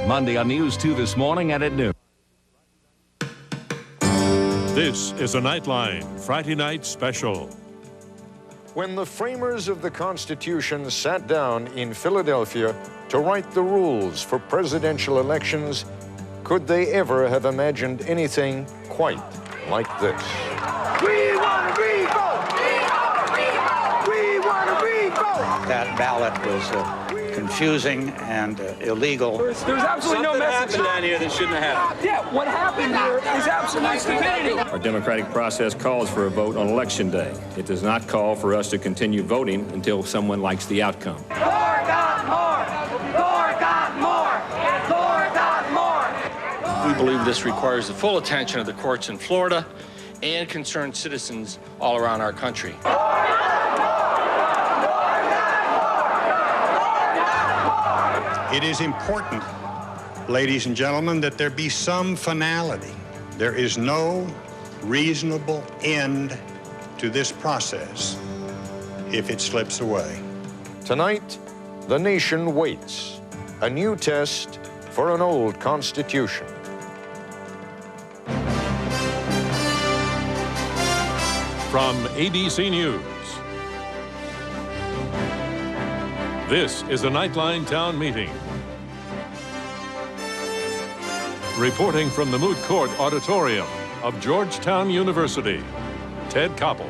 Monday on News 2 this morning and at noon. This is a Nightline Friday night special. When the framers of the Constitution sat down in Philadelphia to write the rules for presidential elections, could they ever have imagined anything quite like this? We want to revote! We want to revote! That ballot was confusing and illegal. There's absolutely no message down here that shouldn't have happened. Yeah, what happened here is absolute stupidity. Our democratic process calls for a vote on Election Day. It does not call for us to continue voting until someone likes the outcome. Gore got more! Gore got more! Gore got more! We believe this requires the full attention of the courts in Florida and concerned citizens all around our country. It is important, ladies and gentlemen, that there be some finality. There is no reasonable end to this process if it slips away. Tonight, the nation waits. A new test for an old Constitution. From ABC News, this is a Nightline Town Meeting. Reporting from the Moot Court Auditorium of Georgetown University, Ted Koppel.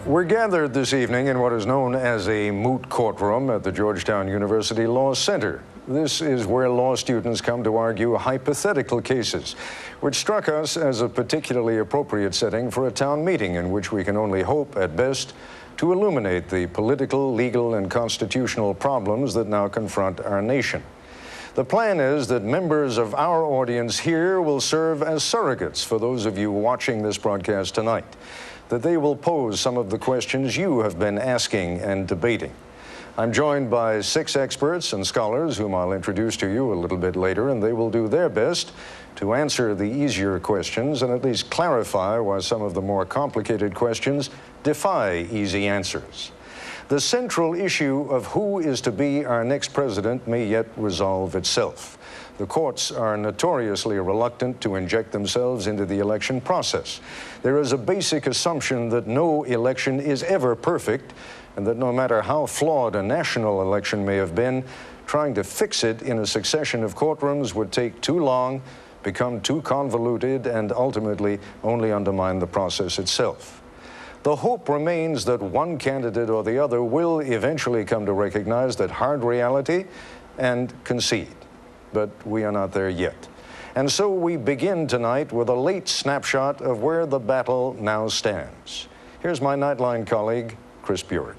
We're gathered this evening in what is known as a moot courtroom at the Georgetown University Law Center. This is where law students come to argue hypothetical cases, which struck us as a particularly appropriate setting for a town meeting in which we can only hope, at best, to illuminate the political, legal, and constitutional problems that now confront our nation. The plan is that members of our audience here will serve as surrogates for those of you watching this broadcast tonight, that they will pose some of the questions you have been asking and debating. I'm joined by 6 experts and scholars whom I'll introduce to you a little bit later, and they will do their best to answer the easier questions and at least clarify why some of the more complicated questions defy easy answers. The central issue of who is to be our next president may yet resolve itself. The courts are notoriously reluctant to inject themselves into the election process. There is a basic assumption that no election is ever perfect, and that no matter how flawed a national election may have been, trying to fix it in a succession of courtrooms would take too long, become too convoluted, and ultimately only undermine the process itself. The hope remains that one candidate or the other will eventually come to recognize that hard reality and concede. But we are not there yet. And so we begin tonight with a late snapshot of where the battle now stands. Here's my Nightline colleague, Chris Buick.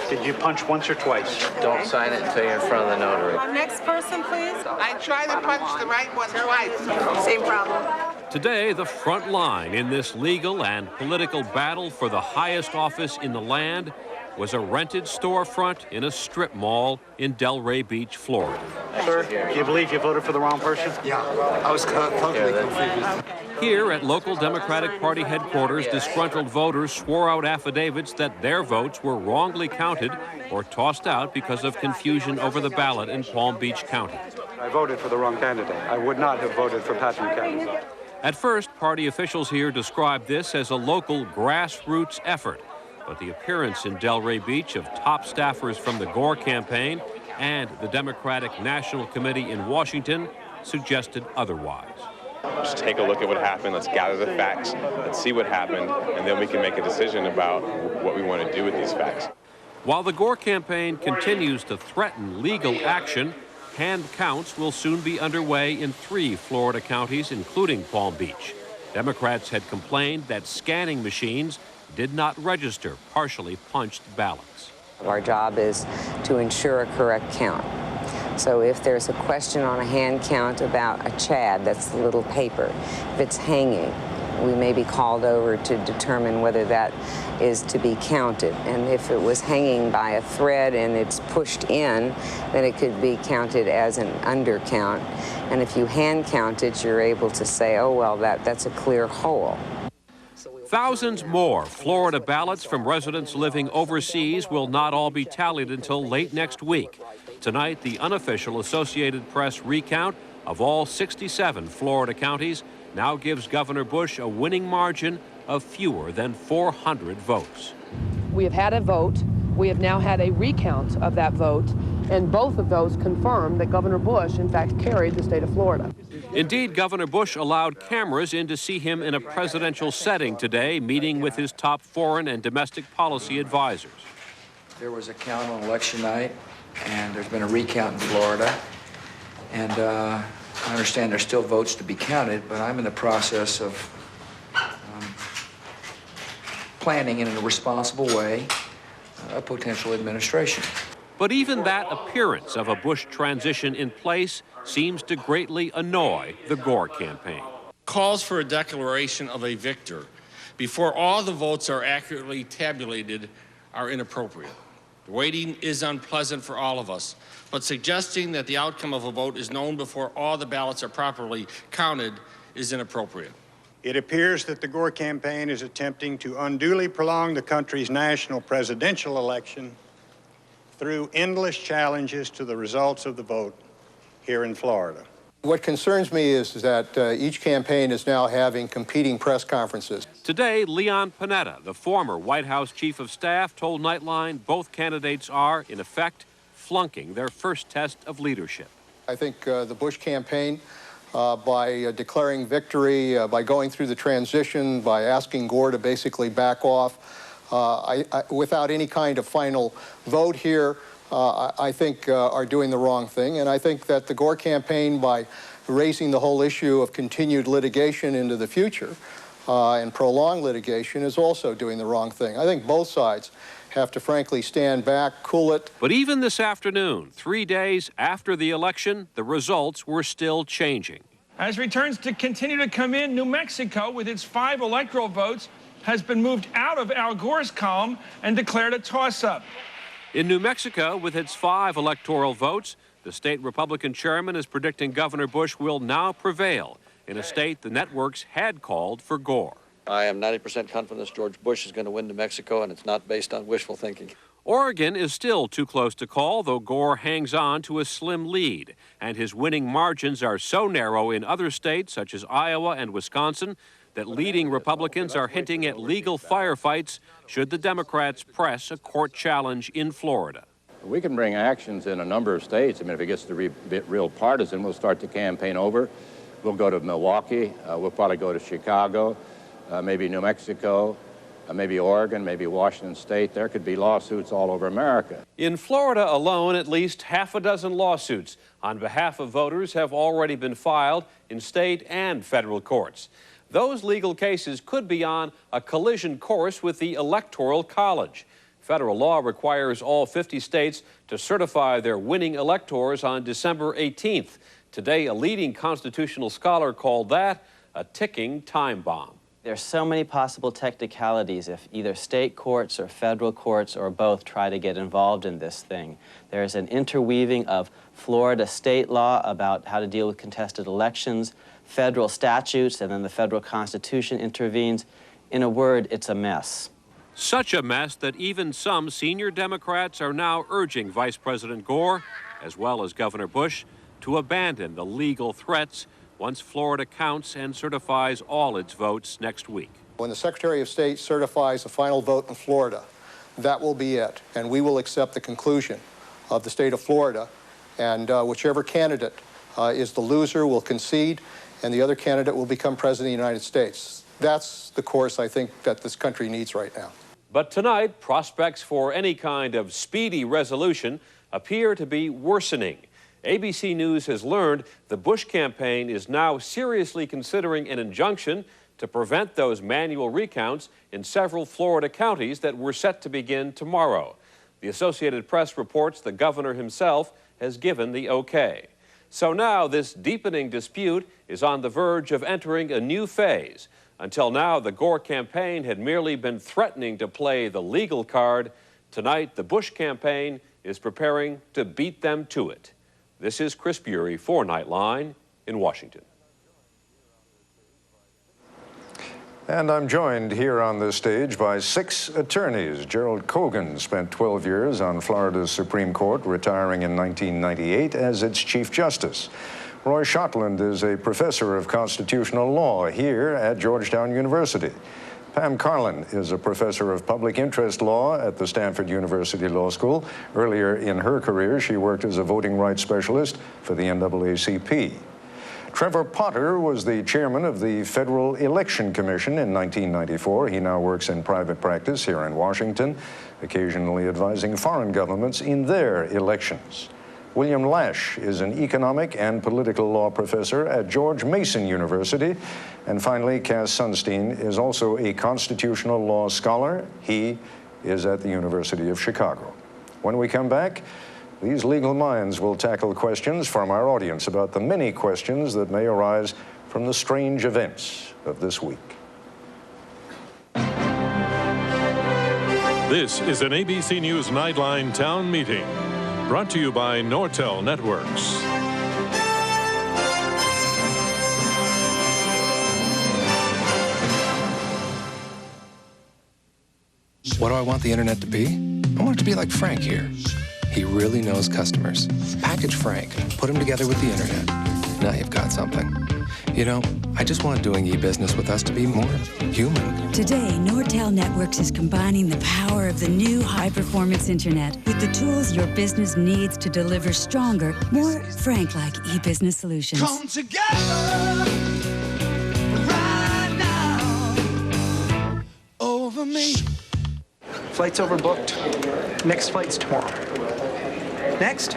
Did you punch once or twice? Don't sign it until you're in front of the notary. Next person, please. I tried to punch the right one twice. Same problem. Today, the front line in this legal and political battle for the highest office in the land was a rented storefront in a strip mall in Delray Beach, Florida. Sir, do you believe you voted for the wrong person? Yeah, I was totally confused. Here at local Democratic Party headquarters, disgruntled voters swore out affidavits that their votes were wrongly counted or tossed out because of confusion over the ballot in Palm Beach County. I voted for the wrong candidate. I would not have voted for Patton County. At first, party officials here described this as a local grassroots effort. But the appearance in Delray Beach of top staffers from the Gore campaign and the Democratic National Committee in Washington suggested otherwise. Just take a look at what happened. Let's gather the facts. Let's see what happened, and then we can make a decision about what we want to do with these facts. While the Gore campaign continues to threaten legal action, hand counts will soon be underway in 3 Florida counties, including Palm Beach. Democrats had complained that scanning machines did not register partially punched ballots. Our job is to ensure a correct count. So if there's a question on a hand count about a chad, that's the little paper, if it's hanging, we may be called over to determine whether that is to be counted. And if it was hanging by a thread and it's pushed in, then it could be counted as an undercount. And if you hand count it, you're able to say, oh, well, that's a clear hole. Thousands more Florida ballots from residents living overseas will not all be tallied until late next week. Tonight, the unofficial Associated Press recount of all 67 Florida counties now gives Governor Bush a winning margin of fewer than 400 votes. We have had a vote. We have now had a recount of that vote, and both of those confirm that Governor Bush, in fact, carried the state of Florida. Indeed, Governor Bush allowed cameras in to see him in a presidential setting today, meeting with his top foreign and domestic policy advisors. There was a count on election night, and there's been a recount in Florida. And I understand there's still votes to be counted, but I'm in the process of planning in a responsible way a potential administration. But even that appearance of a Bush transition in place seems to greatly annoy the Gore campaign. Calls for a declaration of a victor before all the votes are accurately tabulated are inappropriate. The waiting is unpleasant for all of us, but suggesting that the outcome of a vote is known before all the ballots are properly counted is inappropriate. It appears that the Gore campaign is attempting to unduly prolong the country's national presidential election through endless challenges to the results of the vote here in Florida. What concerns me is that each campaign is now having competing press conferences. Today, Leon Panetta, the former White House chief of staff, told Nightline both candidates are, in effect, flunking their first test of leadership. I think the Bush campaign, by declaring victory, by going through the transition, by asking Gore to basically back off, without any kind of final vote here, I think are doing the wrong thing. And I think that the Gore campaign, by raising the whole issue of continued litigation into the future and prolonged litigation, is also doing the wrong thing. I think both sides have to frankly stand back, cool it. But even this afternoon, 3 days after the election, the results were still changing. As returns to continue to come in, New Mexico, with its 5 electoral votes, has been moved out of Al Gore's column and declared a toss-up. In New Mexico, with its 5 electoral votes, the state Republican chairman is predicting Governor Bush will now prevail in a state the networks had called for Gore. I am 90% confident George Bush is going to win New Mexico, and it's not based on wishful thinking. Oregon is still too close to call, though Gore hangs on to a slim lead, and his winning margins are so narrow in other states, such as Iowa and Wisconsin, that leading Republicans are hinting at legal firefights should the Democrats press a court challenge in Florida. We can bring actions in a number of states. I mean, if it gets to be real partisan, we'll start the campaign over. We'll go to Milwaukee. We'll probably go to Chicago, maybe New Mexico, maybe Oregon, maybe Washington State. There could be lawsuits all over America. In Florida alone, at least half a dozen lawsuits on behalf of voters have already been filed in state and federal courts. Those legal cases could be on a collision course with the Electoral College. Federal law requires all 50 states to certify their winning electors on December 18th. Today, a leading constitutional scholar called that a ticking time bomb. There's so many possible technicalities if either state courts or federal courts or both try to get involved in this thing. There's an interweaving of Florida state law about how to deal with contested elections, federal statutes, and then the federal Constitution intervenes. In a word, it's a mess. Such a mess that even some senior Democrats are now urging Vice President Gore, as well as Governor Bush, to abandon the legal threats once Florida counts and certifies all its votes next week. When the Secretary of State certifies a final vote in Florida, that will be it, and we will accept the conclusion of the state of Florida, and whichever candidate is the loser will concede, and the other candidate will become President of the United States. That's the course I think that this country needs right now. But tonight, prospects for any kind of speedy resolution appear to be worsening. ABC News has learned the Bush campaign is now seriously considering an injunction to prevent those manual recounts in several Florida counties that were set to begin tomorrow. The Associated Press reports the governor himself has given the okay. So now this deepening dispute is on the verge of entering a new phase. Until now, the Gore campaign had merely been threatening to play the legal card. Tonight, the Bush campaign is preparing to beat them to it. This is Chris Bury for Nightline in Washington. And I'm joined here on this stage by 6 attorneys. Gerald Cogan spent 12 years on Florida's Supreme Court, retiring in 1998 as its Chief Justice. Roy Shotland is a professor of constitutional law here at Georgetown University. Pam Carlin is a professor of public interest law at the Stanford University Law School. Earlier in her career, she worked as a voting rights specialist for the NAACP. Trevor Potter was the chairman of the Federal Election Commission in 1994. He now works in private practice here in Washington, occasionally advising foreign governments in their elections. William Lash is an economic and political law professor at George Mason University. And finally, Cass Sunstein is also a constitutional law scholar. He is at the University of Chicago. When we come back, these legal minds will tackle questions from our audience about the many questions that may arise from the strange events of this week. This is an ABC News Nightline Town Meeting, brought to you by Nortel Networks. What do I want the internet to be? I want it to be like Frank here. He really knows customers. Package Frank, put him together with the internet. Now you've got something. You know, I just want doing e-business with us to be more human. Today, Nortel Networks is combining the power of the new high-performance internet with the tools your business needs to deliver stronger, more Frank-like e-business solutions. Come together right now over me. Flight's overbooked. Next flight's tomorrow. Next.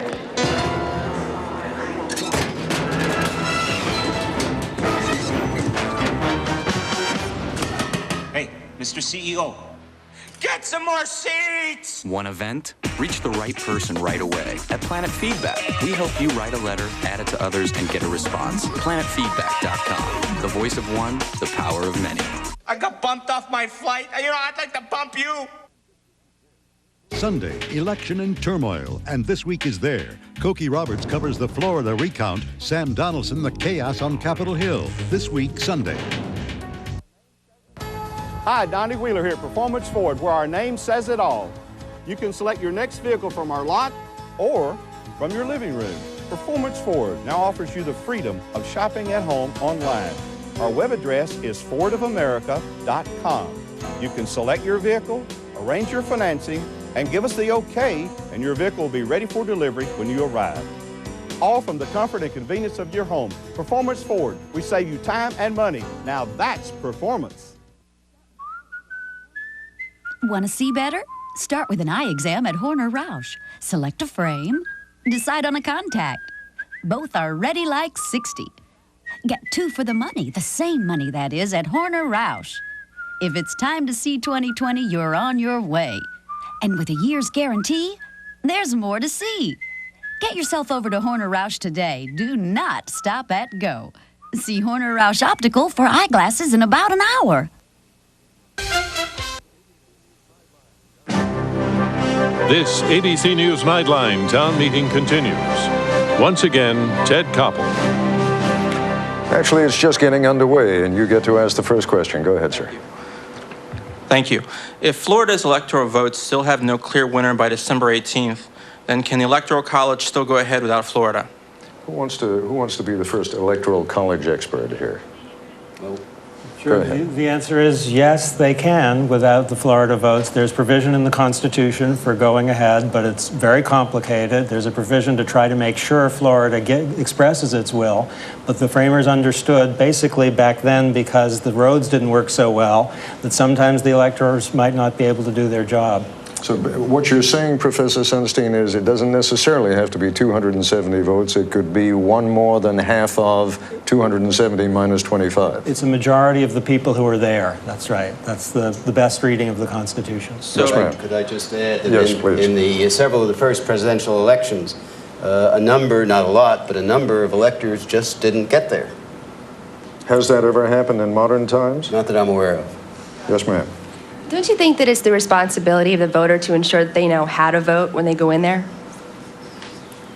Hey, Mr. CEO. Get some more seats! Want a vent? Reach the right person right away. At Planet Feedback, we help you write a letter, add it to others, and get a response. PlanetFeedback.com. The voice of one, the power of many. I got bumped off my flight. You know, I'd like to bump you. Sunday, election in turmoil, and this week is there. Cokie Roberts covers the Florida recount, Sam Donaldson the chaos on Capitol Hill. This week, Sunday. Hi, Donnie Wheeler here at Performance Ford, where our name says it all. You can select your next vehicle from our lot or from your living room. Performance Ford now offers you the freedom of shopping at home online. Our web address is fordofamerica.com. You can select your vehicle, arrange your financing, and give us the okay, and your vehicle will be ready for delivery when you arrive. All from the comfort and convenience of your home. Performance Ford, we save you time and money. Now that's performance. Want to see better? Start with an eye exam at Horner Roush. Select a frame, decide on a contact. Both are ready like 60. Get 2 for the money, the same money that is, at Horner Roush. If it's time to see 2020, you're on your way. And with a year's guarantee, there's more to see. Get yourself over to Horner Roush today. Do not stop at go. See Horner Roush Optical for eyeglasses in about an hour. This ABC News Nightline Town Meeting continues. Once again, Ted Koppel. Actually, it's just getting underway, and you get to ask the first question. Go ahead, sir. Thank you. If Florida's electoral votes still have no clear winner by December 18th, then can the Electoral College still go ahead without Florida? Who wants to be the first Electoral College expert here? Well, sure. The answer is yes, they can without the Florida votes. There's provision in the Constitution for going ahead, but it's very complicated. There's a provision to try to make sure Florida expresses its will, but the framers understood basically back then, because the roads didn't work so well, that sometimes the electors might not be able to do their job. So what you're saying, Professor Sunstein, is it doesn't necessarily have to be 270 votes. It could be one more than half of 270 minus 25. It's a majority of the people who are there. That's right. That's the best reading of the Constitution. So yes, could I just add that yes, in the several of the first presidential elections, a number, not a lot, but a number of electors just didn't get there. Has that ever happened in modern times? Not that I'm aware of. Yes, ma'am. Don't you think that it's the responsibility of the voter to ensure that they know how to vote when they go in there?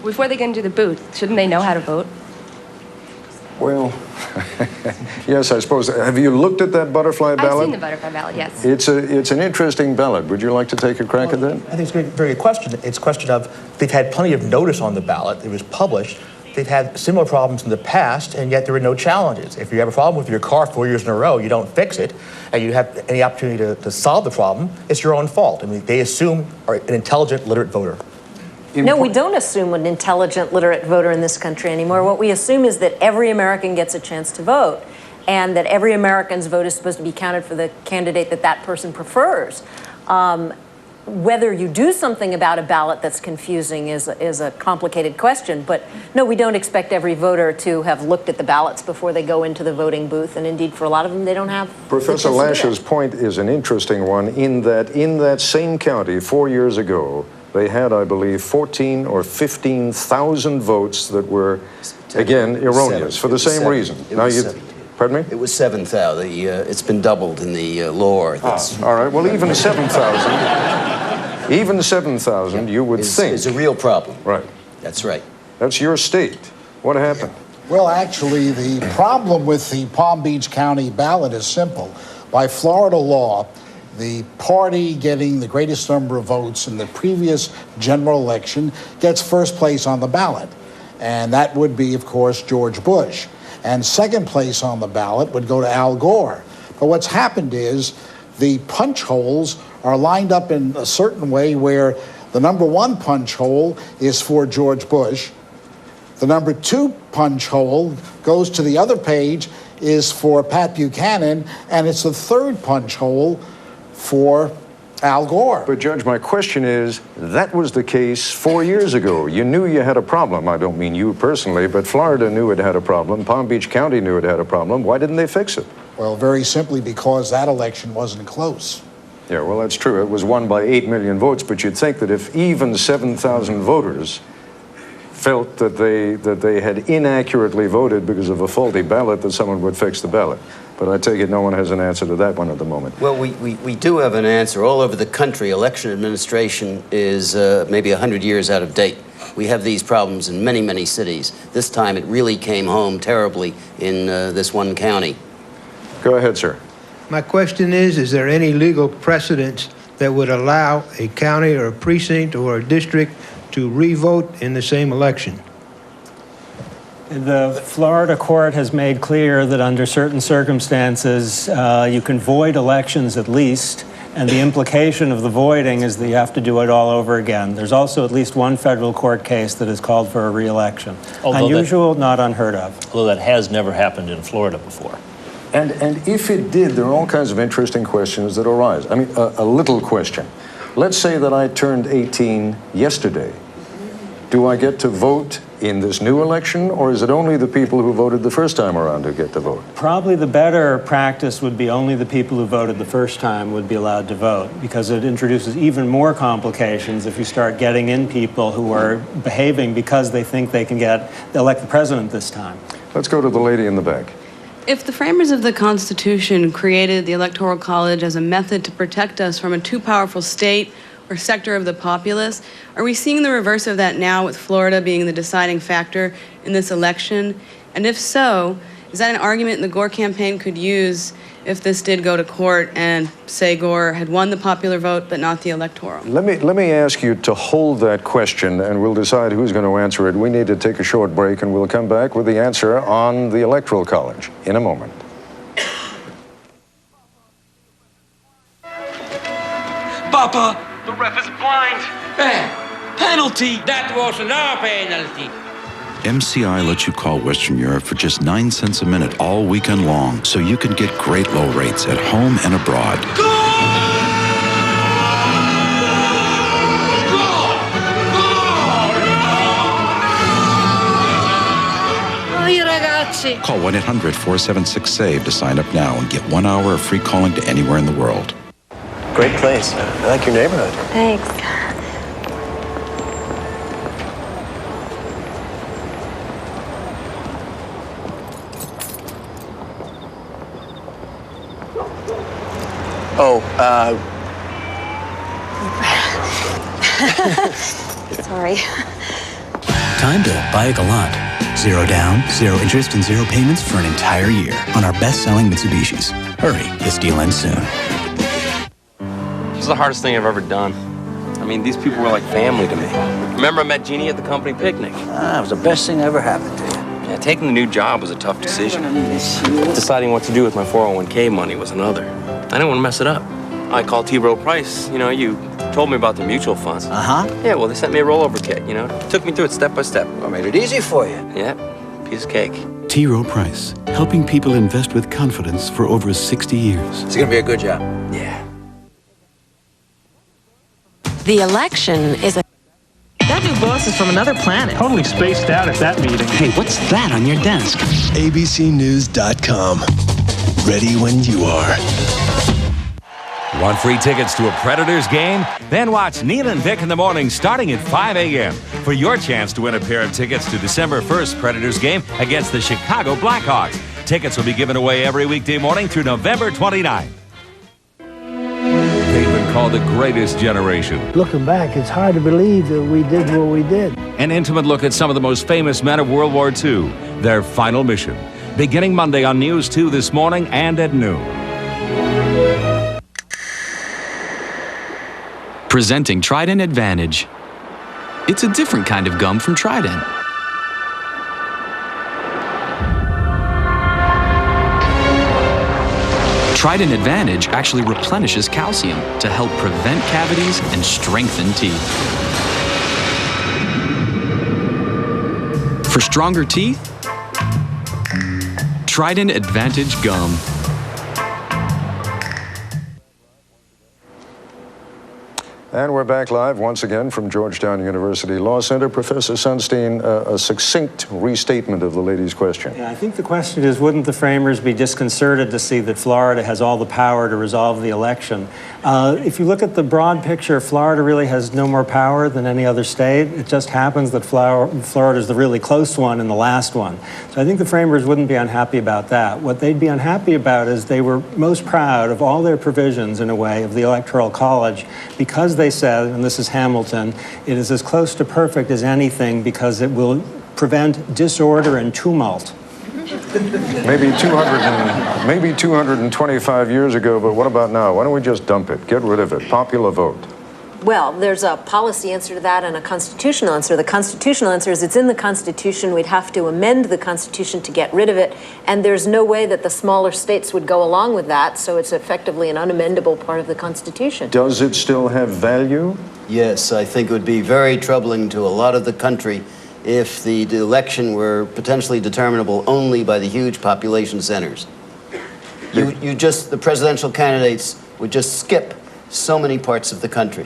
Before they get into the booth, shouldn't they know how to vote? Well, yes, I suppose. Have you looked at that butterfly ballot? I've seen the butterfly ballot, yes. It's an interesting ballot. Would you like to take a crack at that? I think it's a very good question. It's a question of they've had plenty of notice on the ballot. It was published. They've had similar problems in the past, and yet there were no challenges. If you have a problem with your car 4 years in a row, you don't fix it, and you have any opportunity to solve the problem, it's your own fault. I mean, they assume an intelligent, literate voter. No, we don't assume an intelligent, literate voter in this country anymore. What we assume is that every American gets a chance to vote, and that every American's vote is supposed to be counted for the candidate that that person prefers. Whether you do something about a ballot that's confusing is a complicated question, but no, we don't expect every voter to have looked at the ballots before they go into the voting booth, and indeed for a lot of them they don't have. Professor Lash's point is an interesting one in that same county 4 years ago, they had, I believe, 14 or 15,000 votes that were, again, erroneous for the same reason. Pardon me? It was 7,000. It's been doubled in the law. All right. Well, even 7,000, even 7,000, you would think is a real problem. Right. That's right. That's your state. What happened? Well, actually, the problem with the Palm Beach County ballot is simple. By Florida law, the party getting the greatest number of votes in the previous general election gets first place on the ballot. And that would be, of course, George Bush. And second place on the ballot would go to Al Gore. But what's happened is the punch holes are lined up in a certain way where the number 1 punch hole is for George Bush. The number 2 punch hole goes to the other page is for Pat Buchanan, and it's the 3rd punch hole for Al Gore. But, Judge, my question is, that was the case 4 years ago. You knew you had a problem. I don't mean you personally, but Florida knew it had a problem. Palm Beach County knew it had a problem. Why didn't they fix it? Well, very simply because that election wasn't close. Yeah, well, that's true. It was won by 8 million votes, but you'd think that if even 7,000 voters felt that they had inaccurately voted because of a faulty ballot, that someone would fix the ballot. But I take it no one has an answer to that one at the moment. Well, we do have an answer. All over the country, election administration is maybe 100 years out of date. We have these problems in many, many cities. This time it really came home terribly in this one county. Go ahead, sir. My question is there any legal precedence that would allow a county or a precinct or a district to re-vote in the same election? The Florida court has made clear that under certain circumstances, you can void elections at least, and the implication of the voiding is that you have to do it all over again. There's also at least one federal court case that has called for a re-election. Unusual, not unheard of. Although that has never happened in Florida before. And if it did, there are all kinds of interesting questions that arise. I mean, a little question. Let's say that I turned 18 yesterday. Do I get to vote in this new election, or is it only the people who voted the first time around who get to vote? Probably the better practice would be only the people who voted the first time would be allowed to vote, because it introduces even more complications if you start getting in people who are behaving because they think they can elect the president this time. Let's go to the lady in the back. If the framers of the Constitution created the Electoral College as a method to protect us from a too powerful state or sector of the populace, are we seeing the reverse of that now with Florida being the deciding factor in this election? And if so, is that an argument the Gore campaign could use if this did go to court and, say, Gore had won the popular vote but not the electoral? Let me ask you to hold that question, and we'll decide who's going to answer it. We need to take a short break, and we'll come back with the answer on the Electoral College in a moment. Papa, the ref is blind. Penalty. That was no penalty. MCI lets you call Western Europe for just 9 cents a minute all weekend long, so you can get great low rates at home and abroad. Call 1-800-476-SAVE to sign up now and get 1 hour of free calling to anywhere in the world. Great place. I like your neighborhood. Thanks. Oh, Sorry. Time to buy a gallant. 0 down, 0 interest, and 0 payments for an entire year on our best-selling Mitsubishis. Hurry, this deal ends soon. This is the hardest thing I've ever done. I mean, these people were like family to me. Remember I met Jeannie at the company picnic? It was the best thing that ever happened to you. Yeah, taking the new job was a tough decision. Deciding what to do with my 401k money was another. I didn't want to mess it up. I called T. Rowe Price. You know, you told me about the mutual funds. Yeah, well, they sent me a rollover kit, you know. Took me through it step by step. Well, made it easy for you. Yeah, piece of cake. T. Rowe Price, helping people invest with confidence for over 60 years. It's gonna be a good job. Yeah. The election is a... That new boss is from another planet. Totally spaced out at that meeting. Hey, what's that on your desk? abcnews.com. Ready when you are. Want free tickets to a Predators game? Then watch Neil and Vic in the morning starting at 5 a.m. for your chance to win a pair of tickets to December 1st Predators game against the Chicago Blackhawks. Tickets will be given away every weekday morning through November 29th. They've been called the greatest generation. Looking back, it's hard to believe that we did what we did. An intimate look at some of the most famous men of World War II, their final mission. Beginning Monday on News 2 this morning and at noon. Presenting Trident Advantage. It's a different kind of gum from Trident. Trident Advantage actually replenishes calcium to help prevent cavities and strengthen teeth. For stronger teeth, Trident Advantage Gum. And we're back live once again from Georgetown University Law Center. Professor Sunstein, a succinct restatement of the lady's question. Yeah, I think the question is, wouldn't the framers be disconcerted to see that Florida has all the power to resolve the election? If you look at the broad picture, Florida really has no more power than any other state. It just happens that Florida is the really close one and the last one. So I think the framers wouldn't be unhappy about that. What they'd be unhappy about is they were most proud of all their provisions, in a way, of the Electoral College, because they said, and this is Hamilton, it is as close to perfect as anything because it will prevent disorder and tumult. Maybe 225 years ago, but what about now? Why don't we just dump it? Get rid of it. Popular vote. Well, there's a policy answer to that and a constitutional answer. The constitutional answer is it's in the Constitution. We'd have to amend the Constitution to get rid of it, and there's no way that the smaller states would go along with that, so it's effectively an unamendable part of the Constitution. Does it still have value? Yes, I think it would be very troubling to a lot of the country if the election were potentially determinable only by the huge population centers. The presidential candidates would just skip so many parts of the country.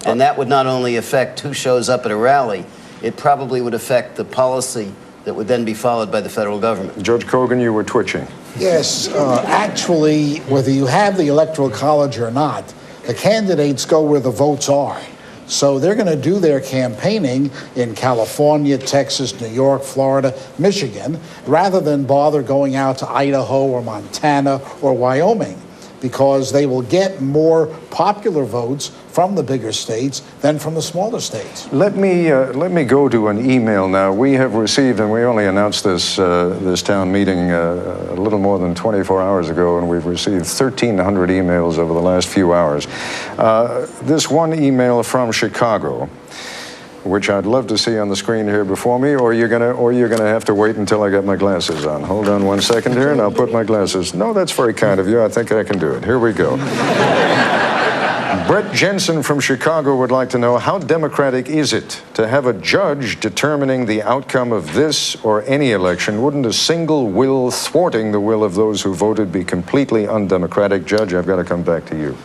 And that would not only affect who shows up at a rally, it probably would affect the policy that would then be followed by the federal government. Judge Kogan, you were twitching. Yes, actually, whether you have the Electoral College or not, the candidates go where the votes are. So they're going to do their campaigning in California, Texas, New York, Florida, Michigan, rather than bother going out to Idaho or Montana or Wyoming, because they will get more popular votes from the bigger states than from the smaller states. Let me go to an email now. We have received, and we only announced this this town meeting a little more than 24 hours ago, and we've received 1,300 emails over the last few hours. This one email from Chicago, which I'd love to see on the screen here before me, or you're gonna have to wait until I get my glasses on. Hold on one second here, and I'll put my glasses. No, that's very kind of you. I think I can do it. Here we go. Brett Jensen from Chicago would like to know, how democratic is it to have a judge determining the outcome of this or any election? Wouldn't a single will thwarting the will of those who voted be completely undemocratic? Judge, I've got to come back to you.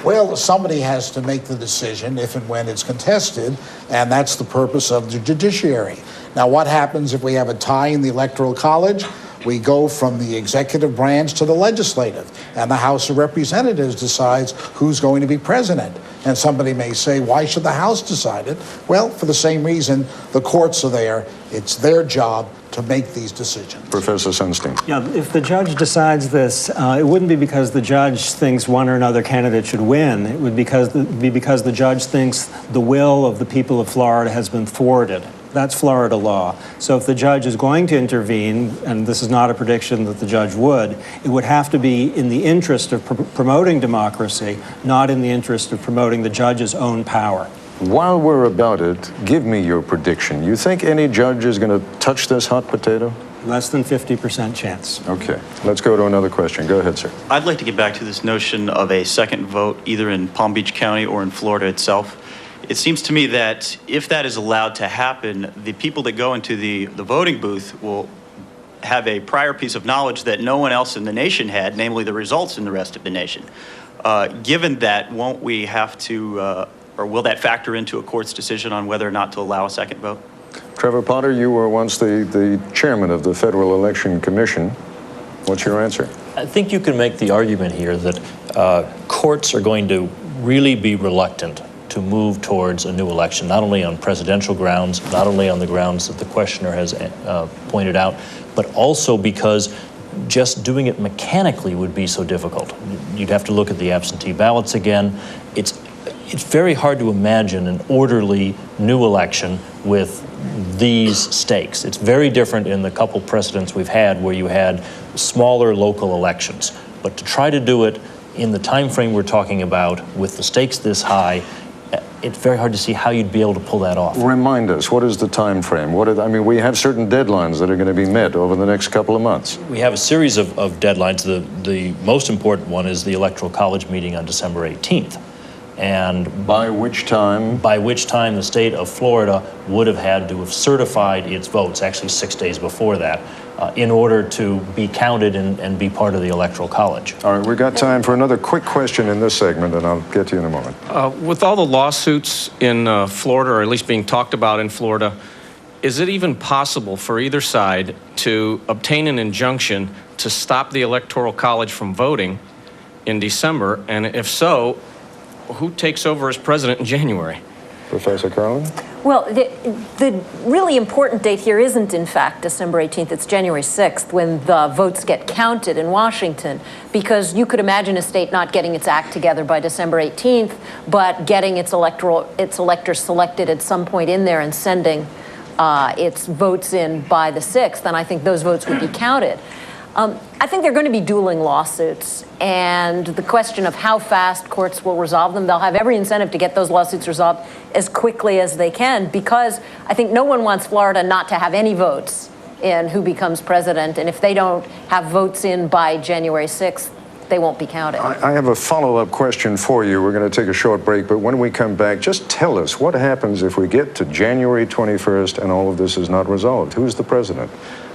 Well, somebody has to make the decision if and when it's contested, and that's the purpose of the judiciary. Now, what happens if we have a tie in the Electoral College? We go from the executive branch to the legislative, and the House of Representatives decides who's going to be president. And somebody may say, why should the House decide it? Well, for the same reason, the courts are there. It's their job to make these decisions. Professor Sunstein. Yeah, if the judge decides this, it wouldn't be because the judge thinks one or another candidate should win. It would be because the judge thinks the will of the people of Florida has been thwarted. That's Florida law. So if the judge is going to intervene, and this is not a prediction that the judge would, it would have to be in the interest of promoting democracy, not in the interest of promoting the judge's own power. While we're about it, give me your prediction. You think any judge is going to touch this hot potato? Less than 50% chance. Okay. Let's go to another question. Go ahead, sir. I'd like to get back to this notion of a second vote, either in Palm Beach County or in Florida itself. It seems to me that if that is allowed to happen, the people that go into the voting booth will have a prior piece of knowledge that no one else in the nation had, namely the results in the rest of the nation. Given that, won't we have to, or will that factor into a court's decision on whether or not to allow a second vote? Trevor Potter, you were once the chairman of the Federal Election Commission. What's your answer? I think you can make the argument here that courts are going to really be reluctant to move towards a new election, not only on presidential grounds, not only on the grounds that the questioner has pointed out, but also because just doing it mechanically would be so difficult. You'd have to look at the absentee ballots again. It's very hard to imagine an orderly new election with these stakes. It's very different in the couple precedents we've had where you had smaller local elections. But to try to do it in the time frame we're talking about with the stakes this high, it's very hard to see how you'd be able to pull that off. Remind us, what is the time frame? I mean, we have certain deadlines that are going to be met over the next couple of months. We have a series of deadlines. The most important one is the Electoral College meeting on December 18th. And by which time? By which time the state of Florida would have had to have certified its votes, actually 6 days before that, in order to be counted and be part of the Electoral College. All right, we've got time for another quick question in this segment, and I'll get to you in a moment. With all the lawsuits in Florida, or at least being talked about in Florida, is it even possible for either side to obtain an injunction to stop the Electoral College from voting in December? And if so, who takes over as president in January? Professor Carlin? Well, the really important date here isn't, in fact, December 18th. It's January 6th when the votes get counted in Washington, because you could imagine a state not getting its act together by December 18th, but getting its electors selected at some point in there and sending its votes in by the 6th, and I think those votes would be counted. I think they're going to be dueling lawsuits, and the question of how fast courts will resolve them, they'll have every incentive to get those lawsuits resolved as quickly as they can, because I think no one wants Florida not to have any votes in who becomes president, and if they don't have votes in by January 6th, they won't be counted. I have a follow-up question for you. We're going to take a short break, but when we come back, just tell us what happens if we get to January 21st and all of this is not resolved. Who's the president?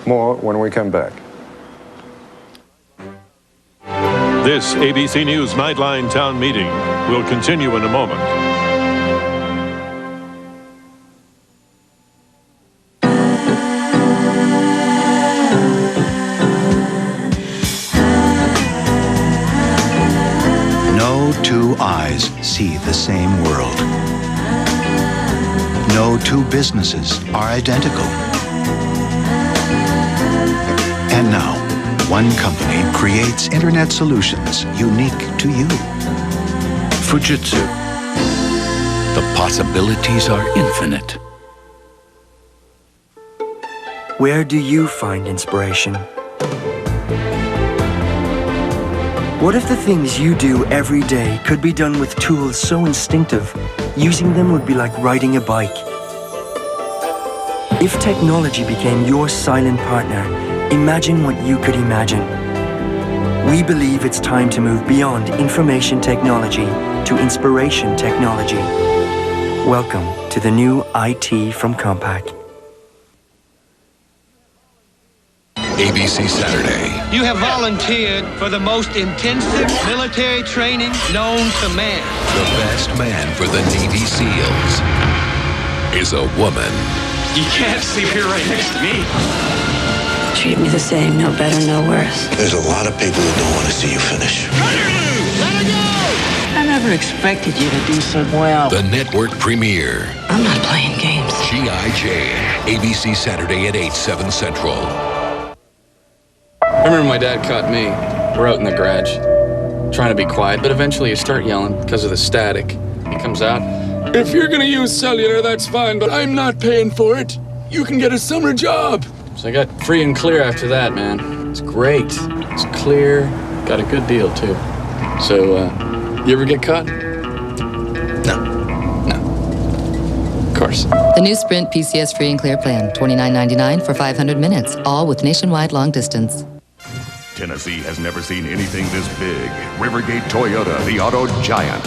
More when we come back. This ABC News Nightline Town Meeting will continue in a moment. No two eyes see the same world. No two businesses are identical. And now, one company creates internet solutions unique to you. Fujitsu. The possibilities are infinite. Where do you find inspiration? What if the things you do every day could be done with tools so instinctive, using them would be like riding a bike? If technology became your silent partner, imagine what you could imagine. We believe it's time to move beyond information technology to inspiration technology. Welcome to the new IT from Compaq. ABC Saturday. You have volunteered for the most intensive military training known to man. The best man for the Navy SEALs is a woman. You can't sleep here right next to me. Treat me the same, no better, no worse. There's a lot of people who don't want to see you finish. I never expected you to do so well. The network premiere. I'm not playing games. G.I. Jane. ABC Saturday at 8, 7 Central. I remember my dad caught me. We're out in the garage, trying to be quiet, but eventually you start yelling because of the static. He comes out. If you're going to use cellular, that's fine, but I'm not paying for it. you can get a summer job. So I got free and clear after that, man. It's great. It's clear. Got a good deal, too. So, you ever get caught? Of course. The new Sprint PCS Free and Clear plan, $29.99 for 500 minutes, all with nationwide long distance. Tennessee has never seen anything this big. Rivergate Toyota, the auto giant.